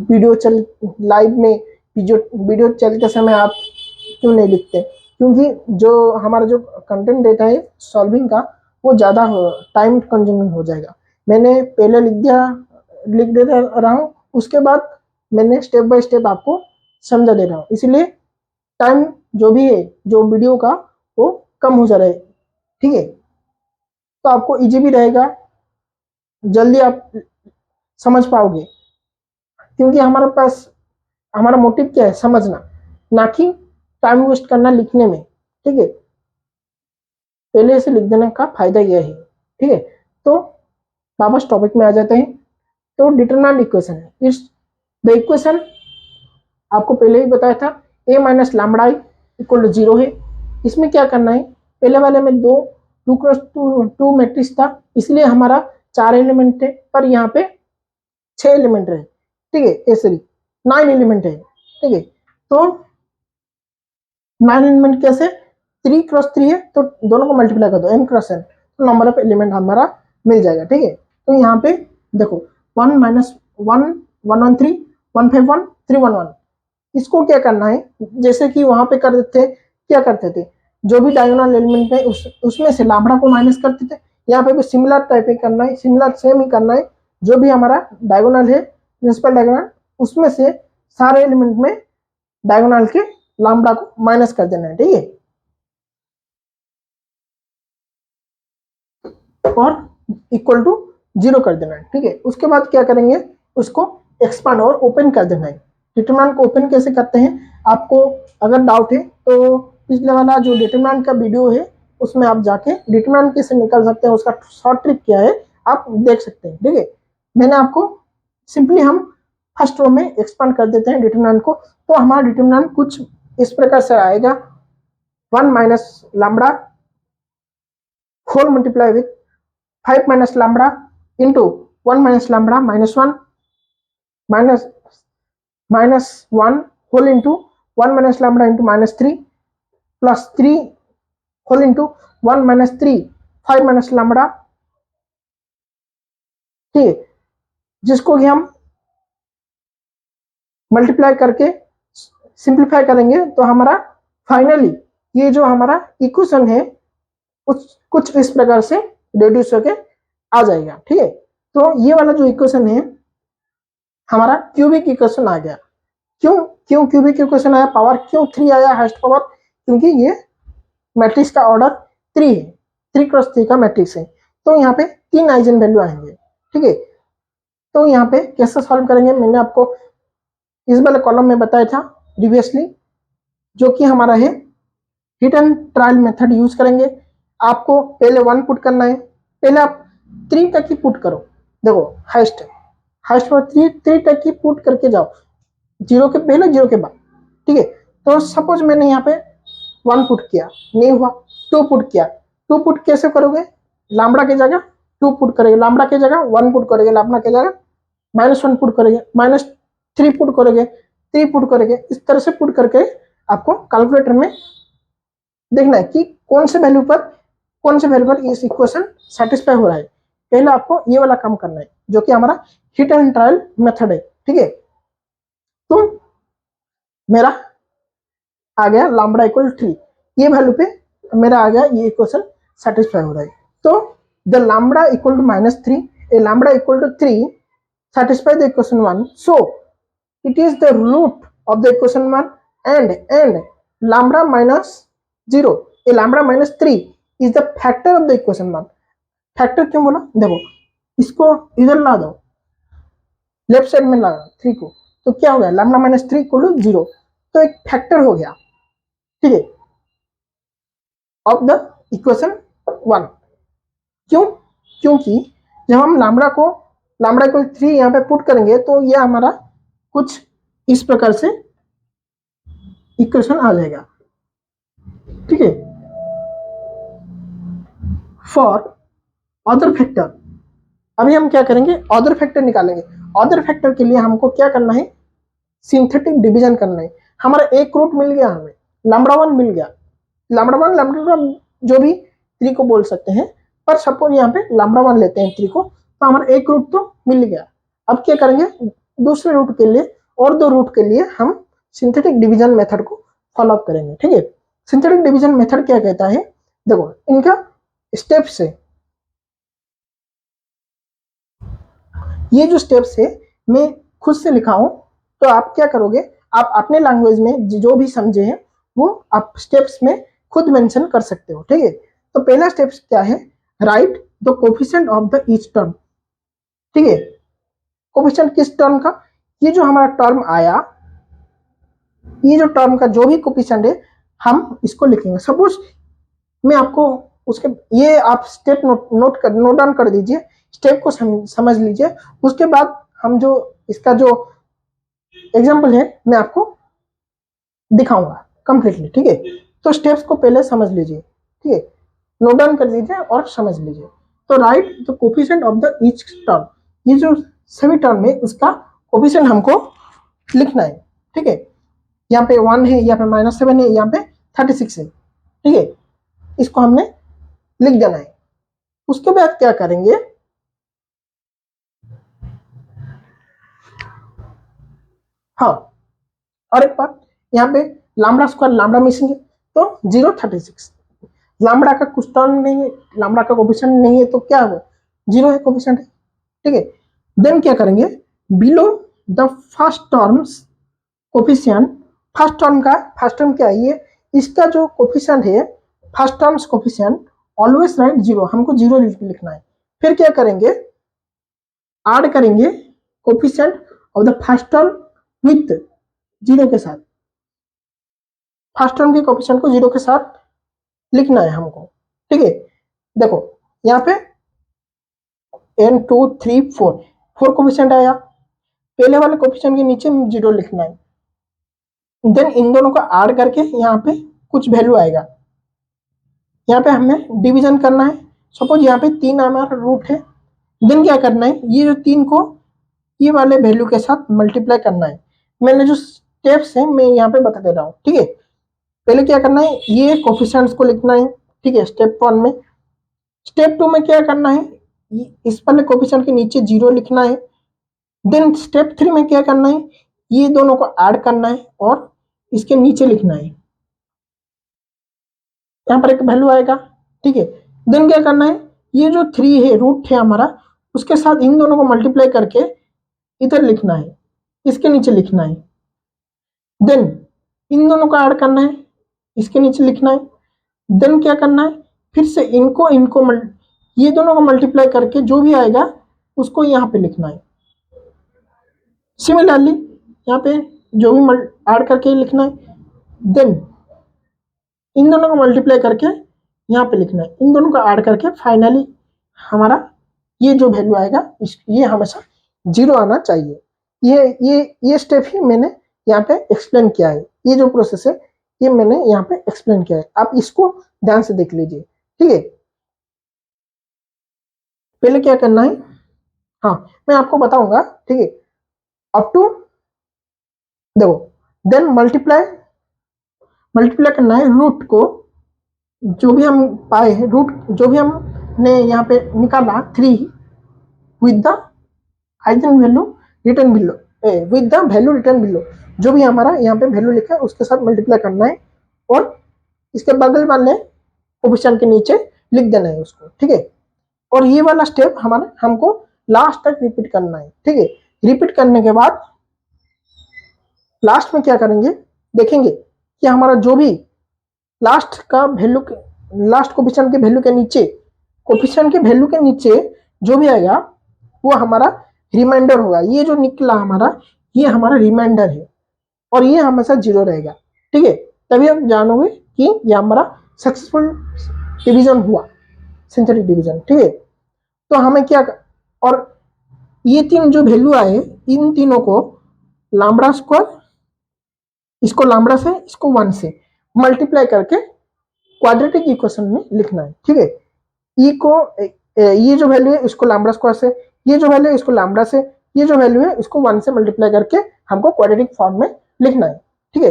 Speaker 1: वीडियो चल लाइव में वीडियो चलते समय आप क्यों नहीं लिखते, क्योंकि जो हमारा जो कंटेंट देता है सॉल्विंग का वो ज़्यादा टाइम कंज्यूमिंग हो जाएगा। मैंने पहले लिख देता रहा हूँ, उसके बाद मैंने स्टेप बाय स्टेप आपको समझा दे रहा हूँ, इसलिए टाइम जो भी है जो वीडियो का वो कम हो जा रहा है। ठीक है, तो आपको इजी भी रहेगा, जल्दी आप समझ पाओगे, क्योंकि हमारे पास हमारा मोटिव क्या है, समझना, ना कि टाइम वेस्ट करना लिखने में। ठीक है, पहले से लिख देने का फायदा यह है। ठीक है, तो वापस टॉपिक में आ जाते हैं। तो determinant equation, it's the equation आपको पहले ही बताया था, ए माइनस लैम्बडा इक्वल टू 0 है। इसमें क्या करना है, पहले वाले में टू क्रॉस टू मैट्रिक्स था, इसलिए हमारा 4 एलिमेंट थे, पर यहाँ पे 6 एलिमेंट है। ठीक है, ए सॉरी 9 एलिमेंट है। ठीक है, तो 9 एलिमेंट कैसे, 3x3 है तो दोनों को मल्टीप्लाई कर दो, m क्रॉस n, तो नंबर ऑफ एलिमेंट हमारा मिल जाएगा। ठीक है, तो यहाँ पे देखो 1 माइनस 1 113 151 311, इसको क्या करना है, जैसे कि वहां पे कर देते, क्या करते थे, जो भी डायगोनल एलिमेंट है उसमें से लैम्बडा को माइनस करते थे। यहाँ पे भी सिमिलर टाइप ही करना है, सिमिलर सेम ही करना है। जो भी हमारा डायगोनल है प्रिंसिपल डायगोनल, उसमें से सारे एलिमेंट में डायगोनल के लैम्बडा को माइनस कर देना है। ठीक है, और इक्वल टू 0 कर देना है। ठीक है, उसके बाद क्या करेंगे, उसको एक्सपांड और ओपन कर देना है। डिटरमिनेंट को ओपन कैसे करते हैं, आपको अगर डाउट है तो पिछले वाला जो डिटरमिनेंट का वीडियो है उसमें आप जाके डिटरमिनेंट कैसे निकाल सकते हैं उसका शॉर्ट ट्रिक क्या है आप देख सकते हैं। ठीक है, मैंने आपको सिंपली हम फर्स्ट रो में एक्सपांड कर देते हैं डिटरमिनेंट को, तो हमारा डिटरमिनेंट कुछ इस प्रकार से आएगा, 1 minus lambda whole multiply with 5 minus lambda into 1 minus lambda minus 1 minus 1 whole into 1 minus lambda into minus 3 plus 3 whole into 1 minus 3 5 minus lambda। ठीक है, जिसको कि हम मल्टीप्लाई करके सिंप्लीफाई करेंगे तो हमारा फाइनली ये जो हमारा इक्वेशन है कुछ इस प्रकार से रिड्यूस होके आ जाएगा। ठीक है, तो ये वाला जो इक्वेशन है हमारा क्यूबिक इक्वेशन आ गया। क्यों क्यों क्यूबिक इक्वेशन आया, पावर क्यों 3 आया, हाईएस्ट पावर, क्योंकि ये मैट्रिक्स का ऑर्डर 3 है, 3x3 का मैट्रिक्स है, तो यहाँ पे 3 आइजन वैल्यू आएंगे। ठीक है, तो यहाँ पे कैसे सॉल्व करेंगे, मैंने आपको इस वाले कॉलम में बताया था प्रीवियसली, जो कि हमारा है hit and trial method use करेंगे। आपको पहले 1 पुट करना है, पहले आप 3 तक ही पुट करो, देखो हाईएस्ट पर 3 तक ही पुट करके जाओ, 0 के पहले 0 के बाद। ठीक है, तो सपोज मैंने यहाँ पे 1 पुट किया, नहीं हुआ, 2 पुट किया, 2 पुट कैसे करोगे, लैम्बडा की जगह 2 पुट करेंगे, लैम्बडा की जगह 1 पुट करेंगे, लैम्बडा की जगह -1 पुट करेंगे, -3 पुट करेंगे, 3 पुट करेंगे, इस तरह से पुट करके आपको कैलकुलेटर में देखना है कि कौन से वैल्यू पर इस इक्वेशन सेटिस्फाई हो रहा है। पहले आपको ये वाला काम करना है, जो कि हमारा हिट एंड ट्रायल मेथड है। ठीक है, तो मेरा आ गया लैम्बडा इक्वल 3, ये वैल्यू पे मेरा आ गया ये इक्वेशन सेटिस्फाई हो रहा है। तो the lambda equal to -3, a lambda equal to 3 satisfy the equation 1, so it is the root of the equation 1 and lambda minus 0, a lambda minus 3 is the factor of the equation 1। Factor क्यों बोला, देखो इसको इधर ला दो, left side में ला 3 को, तो क्या हो गया, लैम्बडा माइनस 3 इक्वल टू 0, तो एक फैक्टर हो गया। ठीक है, ऑफ द इक्वेशन 1। क्यों? क्योंकि जब हम लैम्ब्डा इक्वल 3 यहाँ पे पुट करेंगे तो ये हमारा कुछ इस प्रकार से इक्वेशन आ जाएगा, ठीक है। फॉर अदर फैक्टर, अभी हम क्या करेंगे, अदर फैक्टर निकालेंगे। अदर फैक्टर के लिए हमको क्या करना है, सिंथेटिक डिवीजन करना है। हमारा एक रूट मिल गया, हमें लैम्ब्डा 1 मिल गया, लैम्ब्डा 1 लैम्ब्डा 2 जो भी 3 को बोल सकते हैं, पर सपोज यहाँ पे लैम्ब्डा 1 लेते हैं 3 को, तो हमारा एक रूट तो मिल गया। अब क्या करेंगे, दूसरे रूट के लिए और 2 रूट के लिए हम सिंथेटिक डिवीजन मेथड को फॉलो अप करेंगे, ठीक है। सिंथेटिक डिवीजन मेथड क्या कहता है, देखो इनका स्टेप्स है, ये जो स्टेप्स है मैं खुद से लिखा हूं, तो आप क्या करोगे, आप अपने लैंग्वेज में जो भी समझे हैं वो आप स्टेप्स में खुद मेंशन कर सकते हो, ठीक है। तो पहला स्टेप्स क्या है, right the coefficient of the each term, ठीक है। कोफिशिएंट किस टर्म का, ये जो हमारा टर्म आया, ये जो टर्म का जो भी कोफिशिएंट है हम इसको लिखेंगे। सपोज मैं आपको उसके, ये आप स्टेप नोट डाउन कर दीजिए, स्टेप को समझ लीजिए, उसके बाद हम जो इसका जो एग्जाम्पल है मैं आपको दिखाऊंगा कंप्लीटली, ठीक है। तो स्टेप्स को पहले समझ लीजिए, ठीक है, नोट डाउन कर लीजिए और समझ लीजिए। तो right the coefficient of the each term, ये जो सभी टर्म है उसका कोफिशिएंट हमको लिखना है, ठीक है। यहाँ पे 1 है, यहाँ पे -7 है, यहाँ पे 36 है, ठीक है। इसको हमने लिख देना है। उसके बाद क्या करेंगे, हाँ, और एक बात, यहाँ पे लैम्ब्डा स्क्वायर लैम्ब्डा मिसिंग है, तो 0.36, लैम्ब्डा का कुछ टर्म नहीं है, लैम्ब्डा का कोफिशिएंट नहीं है, तो क्या होगा, 0 है कोफिशिएंट है, ठीक है। देन क्या करेंगे, below the first terms coefficient, first term क्या है, ये इसका जो कोफिशिएंट है, first terms coefficient always right 0, हमको 0 लिखना है। फिर क्या करेंगे, ऐड करेंगे coefficient of the first term with 0 के साथ, फर्स्ट टर्म के कोफिशिएंट को 0 के साथ लिखना है हमको, ठीक है। देखो यहाँ पे n 2 3 4 कोफिशिएंट आया, पहले वाले कोफिशिएंट के नीचे 0 लिखना है। देन इन दोनों को ऐड करके यहाँ पे कुछ वैल्यू आएगा, यहाँ पे हमें डिवीजन करना है। सपोज यहाँ पे 3 हमारा रूट है, देन क्या करना है, ये जो 3 को ये वाले वैल्यू के साथ मल्टीप्लाई करना है। मैंने जो स्टेप्स है मैं यहाँ पे बता दे रहा हूँ, ठीक है। पहले क्या करना है, ये कोफिशिएंट्स को लिखना है, ठीक है, स्टेप 1 में। स्टेप 2 में क्या करना है, इस वाले कोफिशिएंट के नीचे 0 लिखना है। देन स्टेप 3 में क्या करना है, ये दोनों को ऐड करना है और इसके नीचे लिखना है, यहाँ पर एक वैल्यू आएगा, ठीक है। देन क्या करना है, ये जो 3 है रूट है हमारा, उसके साथ इन दोनों को मल्टीप्लाई करके इधर लिखना है, इसके नीचे लिखना है। देन इन दोनों को ऐड करना है, इसके नीचे लिखना है। देन क्या करना है, फिर से इनको ये दोनों को मल्टीप्लाई करके जो भी आएगा उसको यहाँ पे लिखना है। सिमिलरली यहाँ पे जो भी ऐड करके लिखना है, देन इन दोनों को मल्टीप्लाई करके यहाँ पे लिखना है, इन दोनों को ऐड करके फाइनली हमारा ये जो वैल्यू आएगा ये हमेशा 0 आना चाहिए। ये स्टेप ही मैंने यहाँ पे एक्सप्लेन किया है, ये जो प्रोसेस है ये मैंने यहाँ पे एक्सप्लेन किया है, आप इसको ध्यान से देख लीजिए, ठीक है। पहले क्या करना है, हाँ मैं आपको बताऊंगा, ठीक है। अप टू देखो, देन मल्टीप्लाई करना है रूट को, जो भी हम पाए हैं रूट, जो भी हमने यहाँ पे निकाला 3 with the eigen value return below, with the value return below, जो भी हमारा यहाँ पे वैल्यू लिखा है उसके साथ मल्टीप्लाई करना है और इसके बगल वाले कोफिशिएंट के नीचे लिख देना है उसको, ठीक है। और ये वाला स्टेप हमारा हमको लास्ट तक रिपीट करना है, ठीक है। रिपीट करने के बाद लास्ट में क्या करेंगे, देखेंगे कि हमारा जो भी लास्ट का वैल्यू, लास्ट कोफिशिएंट के वैल्यू के नीचे, कोफिशिएंट के वैल्यू के नीचे जो भी आएगा वो हमारा रिमाइंडर होगा। ये जो निकला हमारा, ये हमारा रिमाइंडर है और ये हमेशा 0 रहेगा, ठीक है। तभी आप जानोगे कि ये हमारा सक्सेसफुल डिवीजन हुआ। सिंथेटिक डिवीजन, ठीक है। तो हमें क्या, और ये तीन जो वैल्यू आए, इन तीनों को लैम्ब्डा स्क्वायर, इसको लैम्ब्डा से, इसको 1 से मल्टीप्लाई करके क्वाड्रेटिक इक्वेशन में लिखना है, ठीक है। ई को ये जो वैल्यू है इसको लैम्ब्डा स्क्वायर से, ये जो वैल्यू है इसको लैम्ब्डा से, ये जो वैल्यू है इसको 1 से मल्टीप्लाई करके हमको क्वाड्रेटिक फॉर्म में लिखना है, ठीक है।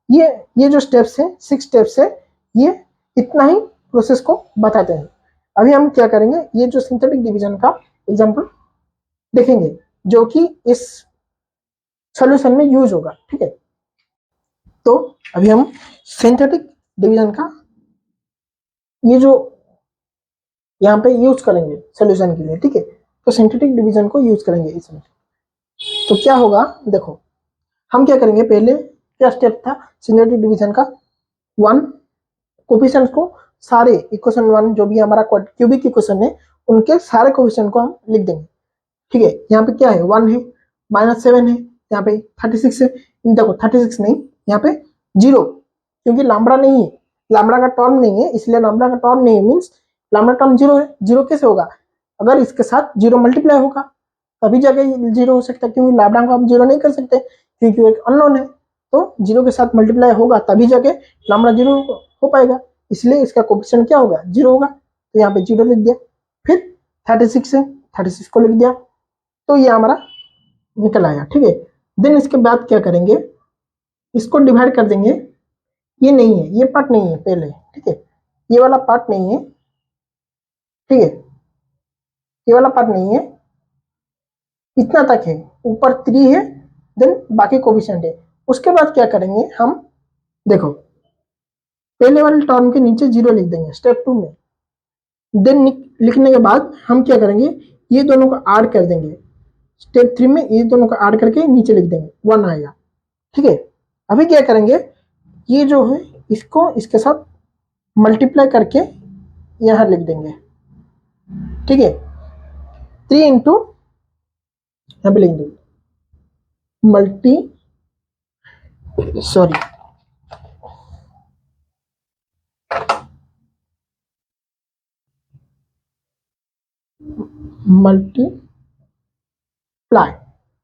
Speaker 1: ये जो स्टेप्स है, 6 स्टेप्स है, ये इतना ही प्रोसेस को बताते हैं। अभी हम क्या करेंगे, ये जो सिंथेटिक डिवीजन का एग्जांपल देखेंगे जो कि इस सॉल्यूशन में यूज होगा, ठीक है। तो अभी हम सिंथेटिक डिवीजन का ये जो यहाँ पे यूज करेंगे सॉल्यूशन के लिए, ठीक है। तो सिंथेटिक डिवीजन को यूज करेंगे इसमें। तो क्या होगा, देखो हम क्या करेंगे, पहले क्या स्टेप था सिंथेटिक डिवीजन का, 1 कोफिशिएंट्स को सारे इक्वेशन 1 जो भी हमारा क्यूबिक इक्वेशन है उनके सारे कोफिशिएंट को हम लिख देंगे, ठीक है। यहाँ पे क्या है, 1 है, -7 है, यहाँ पे 36 है, देखो 36 नहीं, यहाँ पे 0, क्योंकि लैम्ब्डा नहीं है, लैम्ब्डा का टर्म नहीं है, इसलिए लैम्ब्डा का टर्म नहीं मींस लैम्ब्डा टर्म 0 है। 0 कैसे होगा, अगर इसके साथ 0 मल्टीप्लाई होगा तभी जाके 0 हो सकता है, क्योंकि लैम्ब्डा को हम 0 नहीं कर सकते क्योंकि वो एक अननोन है। तो 0 के साथ मल्टीप्लाई होगा तभी जाके लैम्ब्डा 0 हो पाएगा, इसलिए इसका कोफिशिएंट क्या होगा, 0 होगा। तो यहाँ पे 0 लिख दिया, फिर 36 है, 36 को लिख दिया, तो ये हमारा निकल आया, ठीक है। देन इसके बाद क्या करेंगे, इसको डिवाइड कर देंगे, ये नहीं है, ये पार्ट नहीं है पहले, ठीक है, ये वाला पार्ट नहीं है, ठीक है, ये वाला पार्ट नहीं है, इतना तक है, ऊपर 3 है, देन बाकी कोफिशिएंट है। उसके बाद क्या करेंगे हम, देखो पहले वाले टर्म के नीचे 0 लिख देंगे स्टेप 2 में, देन लिखने के बाद हम क्या करेंगे, ये दोनों को ऐड कर देंगे, स्टेप 3 में ये दोनों को ऐड करके नीचे लिख देंगे, 1 आएगा, ठीक है। अभी क्या करेंगे, ये जो है इसको इसके साथ मल्टीप्लाई करके यहां लिख देंगे, ठीक है। 3 इंटू यहां पे लिख देंगे मल्टीप्लाई,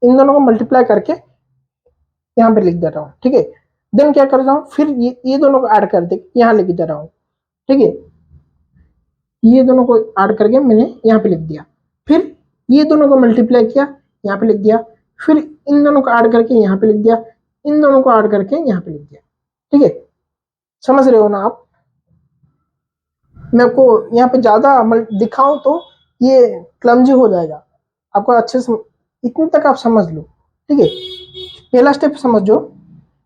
Speaker 1: इन दोनों को मल्टीप्लाई करके यहाँ पे लिख दे रहा हूँ, ठीक है। देन क्या कर रहा हूँ, फिर ये दोनों को ऐड कर दे, यहाँ लिख दे रहा हूँ, ठीक है। ये दोनों को ऐड करके मैंने यहाँ पे लिख दिया, फिर ये दोनों को मल्टीप्लाई किया, यहाँ पे लिख दिया, फिर इन दोनों को ऐड करके यहाँ पे लिख दिया, इन दोनों को ऐड करके यहाँ पे लिख दिया, ठीक है। समझ रहे हो ना आप, मैं आपको यहाँ पे ज्यादा दिखाऊं तो ये क्लमजी हो जाएगा, आपको अच्छे से इतने तक आप समझ लो, ठीक है। पहला स्टेप समझो,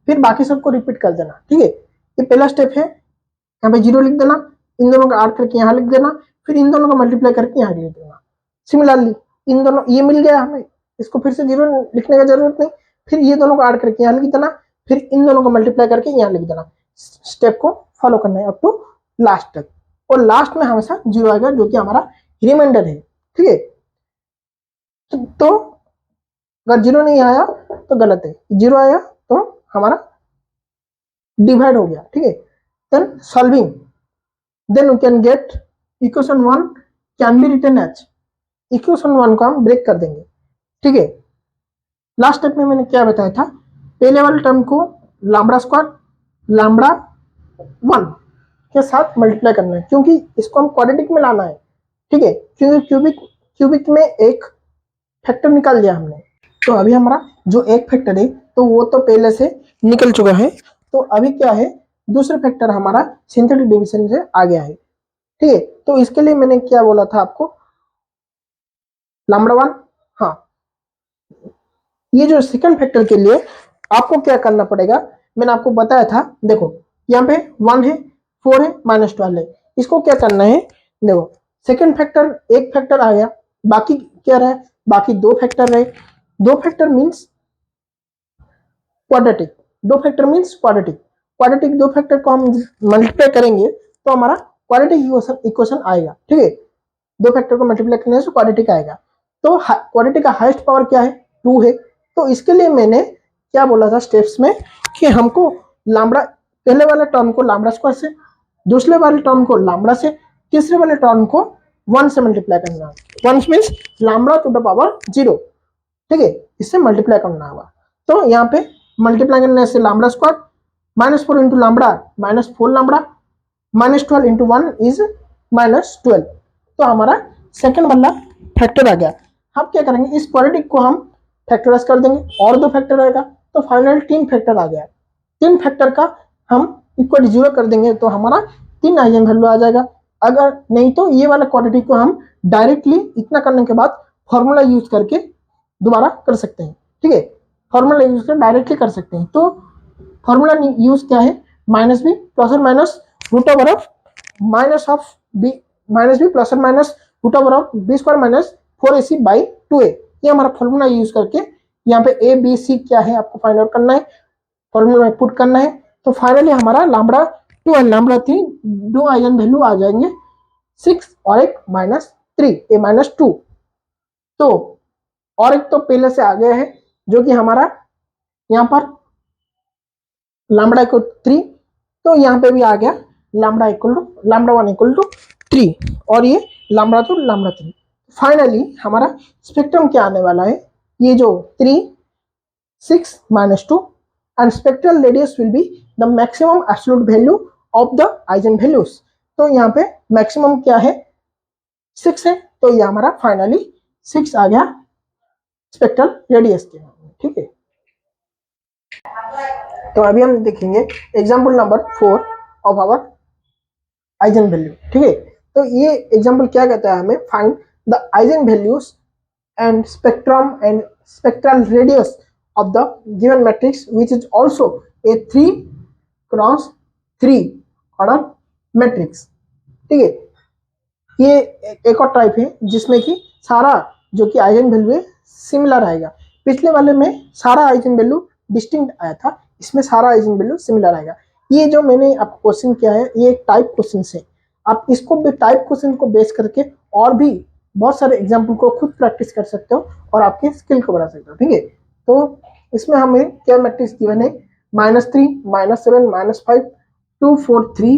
Speaker 1: फिर बाकी सबको रिपीट कर देना, ठीक है। ये पहला स्टेप है, यहाँ पे 0 लिख देना, इन दोनों को ऐड करके यहाँ लिख देना, फिर इन दोनों को मल्टीप्लाई करके यहाँ लिख देना। सिमिलरली इन दोनों, ये मिल गया हमें, इसको फिर से 0 लिखने का जरूरत नहीं, फिर ये दोनों को ऐड करके यहाँ लिख देना, फिर इन दोनों को मल्टीप्लाई करके यहाँ लिख देना। स्टेप को फॉलो करना है अप टू लास्ट तक, और लास्ट में हमेशा 0 आएगा जो कि हमारा रिमाइंडर है, ठीक है। तो अगर 0 नहीं आया तो गलत है, 0 आया तो हमारा डिवाइड हो गया, ठीक है। Then solving, then we can get equation 1 can be written as, equation 1 को हम ब्रेक कर देंगे, ठीक है। लास्ट स्टेप में मैंने क्या बताया था, पहले वाले टर्म को लैम्ब्डा स्क्वायर लैम्ब्डा 1 के साथ मल्टीप्लाई करना है, क्योंकि इसको हम क्वाड्रेटिक में लाना है, ठीक है, क्योंकि क्यूबिक में एक फैक्टर निकाल दिया हमने। तो अभी हमारा जो एक फैक्टर है तो वो तो पहले से निकल चुका है, तो अभी क्या है, दूसरा फैक्टर हमारा सिंथेटिक डिवीजन से आ गया है, ठीक है। तो इसके लिए मैंने क्या बोला था आपको, लैम्ब्डा 1, हाँ, ये जो सेकंड फैक्टर के लिए आपको क्या करना पड़ेगा, मैंने आपको बताया था, देखो यहाँ पे 1 है, 4 है, -12 है, इसको क्या करना है, देखो सेकंड फैक्टर एक फैक्टर आ गया, बाकी क्या रहे, बाकी 2 फैक्टर रहे, 2 factor means quadratic, 2 factor means quadratic 2 factor को हम मल्टीप्लाई करेंगे तो हमारा क्वाड्रेटिक इक्वेशन आएगा, ठीक है। 2 फैक्टर को मल्टीप्लाई करने से क्वाड्रेटिक आएगा, तो क्वाड्रेटिक का हाईएस्ट पावर क्या है, 2 है। तो इसके लिए मैंने क्या बोला था स्टेप्स में कि हमको लैम्ब्डा, पहले वाले टर्म को लैम्ब्डा स्क्वायर से, दूसरे वाले टर्म को लैम्ब्डा से, तीसरे वाले टर्म को 1 से मल्टीप्लाई करना है। 1 means lambda to the power 0, ठीक है, इससे मल्टीप्लाई करना होगा। तो यहाँ पे मल्टीप्लाई करने से lambda square -4 into lambda -4 lambda -12 into 1 is -12। तो हमारा सेकंड वाला फैक्टर आ गया। अब क्या करेंगे, इस क्वाड्रेटिक को हम फैक्टराइज कर देंगे और 2 फैक्टर आएगा, तो फाइनल 3 फैक्टर आ गया। 3 फैक्टर का हम इक्वल 0 कर देंगे तो हमारा 3 आइगन वैल्यू आ जाएगा। अगर नहीं तो ये वाला क्वाड्रेटिक को हम डायरेक्टली इतना करने के बाद फॉर्मूला यूज करके दोबारा कर सकते हैं, ठीक है, फॉर्मूला यूज कर डायरेक्टली कर सकते हैं। तो फॉर्मूला यूज क्या है, माइनस बी प्लस और minus root over of minus of b minus B plus और minus root over of B square minus 4ac by 2a। ये हमारा फॉर्मूला यूज करके यहाँ पे ए बी सी क्या है आपको फाइंड आउट करना है, फॉर्मूला में पुट करना है। तो फाइनली हमारा लैम्बडा 2 और लैम्बडा 3 दो आइगन वैल्यू आ जाएंगे, 6 और एक -3 ए -2। तो और एक तो पहले से आ गया है जो कि हमारा यहाँ पर लैम्बडा इक्वल 3, तो यहाँ पे भी आ गया लैम्बडा 1 इक्वल टू 3 और ये लैम्बडा टू लैम्बडा 3। फाइनली हमारा स्पेक्ट्रम क्या आने वाला है, ये जो 3 6 -2 and spectral radius will be the maximum absolute value of the eigen values। तो यहाँ पे मैक्सिमम क्या है 6 है, तो ये हमारा फाइनली 6 आ गया स्पेक्ट्रल रेडियस के, ठीक है। तो अभी हम देखेंगे example number 4 of our eigen value, ठीक है। तो ये एग्जाम्पल क्या कहता है हमें, find the eigen values and spectrum and spectral radius of the given matrix which is also a 3x3 order matrix, ठीक है। ये एक और टाइप है जिसमें कि सारा जो कि आइगन वैल्यू है सिमिलर आएगा। पिछले वाले में सारा आइगन वैल्यू डिस्टिंक्ट आया था, इसमें सारा आइगन वैल्यू सिमिलर आएगा। ये जो मैंने आपको क्वेश्चन किया है ये एक टाइप क्वेश्चन है, आप इसको भी टाइप क्वेश्चन को बेस करके और भी बहुत सारे एग्जाम्पल को खुद प्रैक्टिस कर सकते हो और आपके स्किल को बढ़ा सकते हो, ठीक है। तो इसमें हमें क्या मैट्रिक्स गिवन है, -3 -7 -5 2 4 3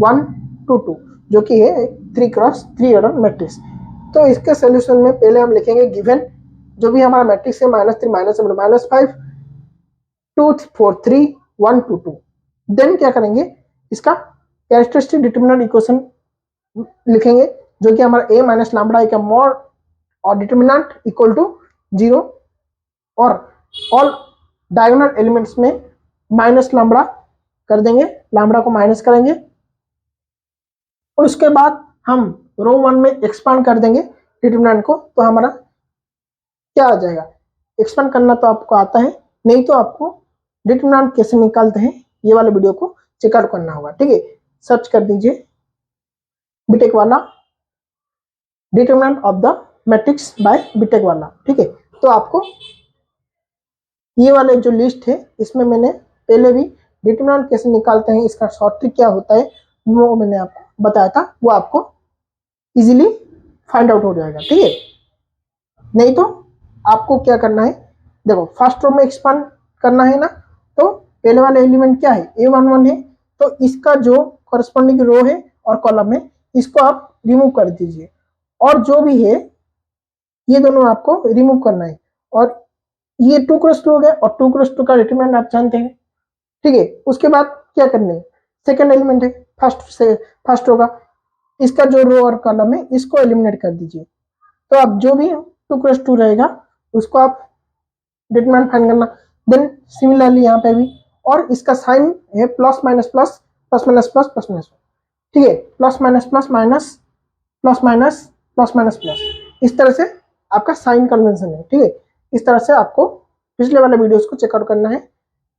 Speaker 1: 1 2 2, जो कि है 3x3 ऑर्डर मैट्रिक्स। तो इसके सोल्यूशन में पहले हम लिखेंगे गिवन जो भी हमारा मैट्रिक्स है -3 -7 -5 2 4 3 1 2 2। देन क्या करेंगे, इसका कैरेक्टरिस्टिक डिटरमिनेंट इक्वेशन लिखेंगे जो कि हमारा a माइनस लैम्बडा का मॉड और डिटरमिनेंट इक्वल टू 0 और ऑल डायगोनल एलिमेंट्स में माइनस लैम्बडा कर देंगे, लैम्बडा को माइनस करेंगे और उसके बाद हम रो 1 में एक्सपांड कर देंगे डिटरमिनेंट को। तो हमारा क्या आ जाएगा, एक्सपांड करना तो आपको आता है, नहीं तो आपको डिटरमिनेंट कैसे निकालते हैं ये वाले वीडियो को चेकआउट करना होगा, ठीक है। सर्च कर दीजिए बीटेक वाला determinant of the matrix by BTech वाला, ठीक है। तो आपको ये वाले जो लिस्ट है इसमें मैंने पहले भी डिटरमिनेंट कैसे निकालते हैं, इसका शॉर्ट ट्रिक क्या होता है वो मैंने आपको बताया था, वो आपको इजीली फाइंड आउट हो जाएगा, ठीक है। नहीं तो आपको क्या करना है, देखो फर्स्ट रो में एक्सपांड करना है ना, तो पहले वाले एलिमेंट क्या है A11 है, तो इसका जो कॉरेस्पॉन्डिंग रो है और कॉलम है इसको आप रिमूव कर दीजिए और जो भी है ये दोनों आपको रिमूव करना है और ये 2x2 हो गया और 2x2 का डिटरमिनेंट आप जानते हैं, ठीक है। उसके बाद क्या करना है, सेकंड एलिमेंट है फर्स्ट होगा, इसका जो रो और कॉलम है इसको एलिमिनेट कर दीजिए। तो आप जो भी 2x2 रहेगा उसको आप डिटरमिनेंट फाइंड करना। देन सिमिलरली यहाँ पे भी, और इसका साइन है plus minus plus plus minus plus plus minus, ठीक है, plus minus plus minus plus minus plus minus plus, इस तरह से आपका साइन कन्वेंशन है, ठीक है। इस तरह से आपको पिछले वाले वीडियोस को चेकआउट करना है,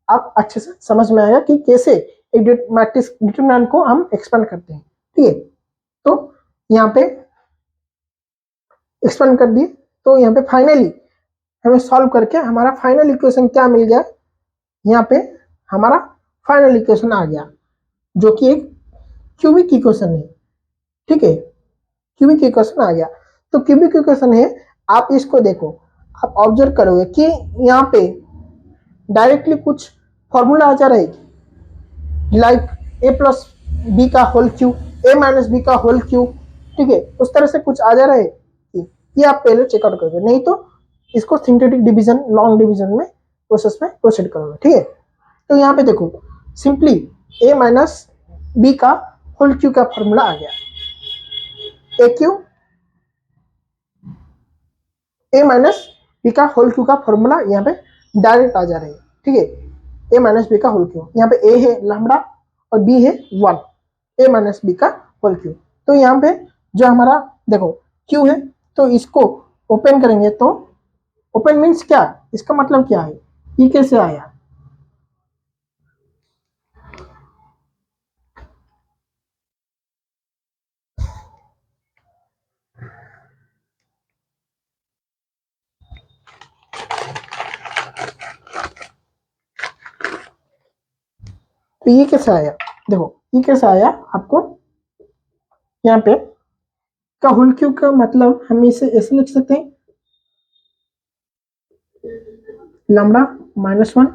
Speaker 1: आप अच्छे से समझ में आएगा कि कैसे एक मैट्रिक्स डिटरमिनेंट को हम एक्सपेंड करते हैं, ठीक है। तो यहाँ पे एक्सपेंड कर दिए, तो यहाँ पे फाइनली हमें सॉल्व करके हमारा फाइनल इक्वेशन क्या मिल गया, यहाँ पे हमारा फाइनल इक्वेशन आ गया जो कि एक क्यूबिक इक्वेशन है, ठीक है, क्यूबिक इक्वेशन आ गया। तो क्यूबिक इक्वेशन है, आप इसको देखो, आप ऑब्जर्व करोगे कि यहाँ पे डायरेक्टली कुछ फॉर्मूला आ जा रहा है लाइक a प्लस बी का होल क्यूब, ए माइनस बी का होल क्यूब, ठीक है, उस तरह से कुछ आ जा रहा है कि ये आप पहले चेकआउट करोगे, नहीं तो इसको सिंथेटिक डिवीजन लॉन्ग डिवीजन में प्रोसेस में प्रोसीड करोगे, ठीक है। तो यहाँ पे देखो सिंपली ए माइनस बी का होल क्यूब का फॉर्मूला आ गया, ए क्यू ए माइनस बी का होल क्यू का फॉर्मूला यहाँ पे डायरेक्ट आ जा रही है, ठीक है। ए माइनस बी का होल क्यू, यहाँ पे ए है लैम्डा और बी है 1, ए माइनस बी का होल क्यू। तो यहाँ पे जो हमारा देखो क्यू है, तो इसको ओपन करेंगे, तो ओपन मीन्स क्या, इसका मतलब क्या है, ये कैसे आया, तो ये कैसे आया, देखो ये कैसे आया आपको, यहाँ पे का होल क्यूब का मतलब हम इसे ऐसे लिख सकते हैं, lambda -1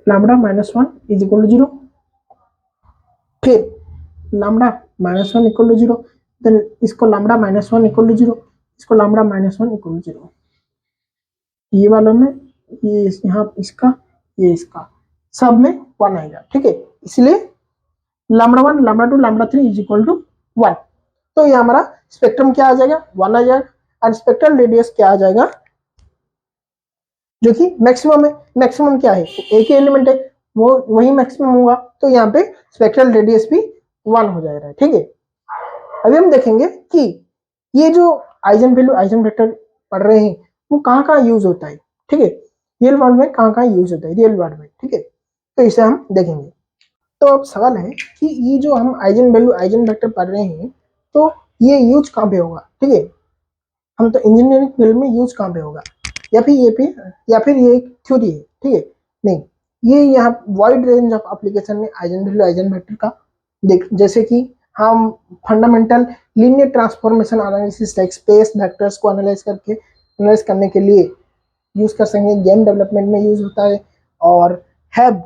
Speaker 1: lambda -1 is equal to 0, फिर लैम्डा -1 इक्वल टू 0, देन इसको लैम्डा -1 इक्वल टू 0, इसको लैम्डा -1 इक्वल टू 0, ये वालों में ये यहाँ इसका ये इसका सब में 1 आएगा, ठीक है। इसलिए lambda 1 lambda 2 lambda 3 is equal to 1। तो ये हमारा स्पेक्ट्रम क्या आ जाएगा, 1 आ जाएगा, और स्पेक्ट्रल रेडियस क्या आ जाएगा, जो कि मैक्सिमम है। मैक्सिमम क्या है, एक ही एलिमेंट है, वो वही मैक्सिमम होगा, तो यहाँ पे स्पेक्ट्रल रेडियस भी 1 हो जाएगा, ठीक है। अभी हम देखेंगे कि ये जो आइजन वैल्यू आइजन वेक्टर पढ़ रहे हैं वो कहाँ कहाँ यूज होता है, ठीक है, रियल वर्ल्ड में कहाँ कहाँ यूज होता है रियल वर्ल्ड में, ठीक है। तो इसे हम देखेंगे। तो अब सवाल है कि ये जो हम आइजन वैल्यू आइजन वेक्टर पढ़ रहे हैं, तो ये यूज कहाँ पे होगा, ठीक है, हम तो इंजीनियरिंग फील्ड में यूज कहाँ पे होगा, या फिर ये एक थ्योरी है, ठीक है, नहीं, ये यहाँ वाइड रेंज ऑफ एप्लीकेशन में आइजन वैल्यू आइजन वेक्टर का देख, जैसे कि हम fundamental linear transformation analysis like space vectors को एनालाइज करने के लिए यूज कर सकेंगे, गेम डेवलपमेंट में यूज होता है, और have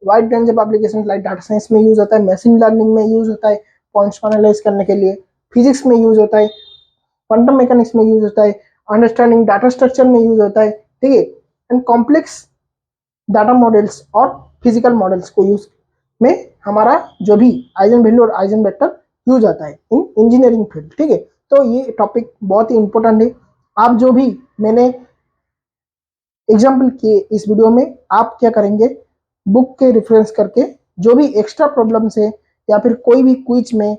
Speaker 1: wide range of application like data science में यूज होता है, मशीन लर्निंग में यूज होता है, पॉइंट्स को एनालाइज करने के लिए, फिजिक्स में यूज होता है, क्वांटम मैकेनिक्स में यूज होता है, अंडरस्टैंडिंग डाटा स्ट्रक्चर में यूज होता है, ठीक है, एंड कॉम्प्लेक्स डाटा मॉडल्स और फिजिकल मॉडल्स को यूज में हमारा जो भी आइजन वैल्यू और आइजन वेक्टर यूज आता है इन इंजीनियरिंग फील्ड, ठीक है। तो ये टॉपिक बहुत ही इंपॉर्टेंट है। आप जो भी मैंने एग्जाम्पल किए इस वीडियो में, आप क्या करेंगे, बुक के रेफरेंस करके जो भी एक्स्ट्रा प्रॉब्लम्स है या फिर कोई भी क्विज में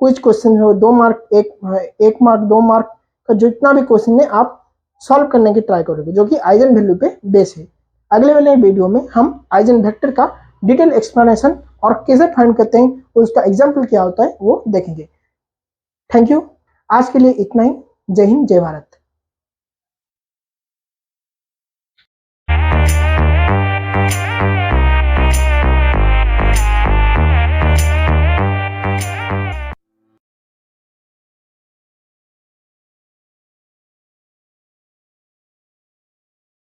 Speaker 1: कुछ क्वेश्चन हो, 2 मार्क 1 मार्क 2 मार्क का जितना भी क्वेश्चन है आप सॉल्व करने की ट्राई करोगे, जो कि आइजन वैल्यू पे बेस है। अगले वाले वीडियो में हम आइजन वेक्टर का डिटेल एक्सप्लेनेशन और कैसे फाइंड करते हैं, उसका एग्जाम्पल क्या होता है वो देखेंगे। थैंक यू, आज के लिए इतना ही। जय हिंद, जय भारत।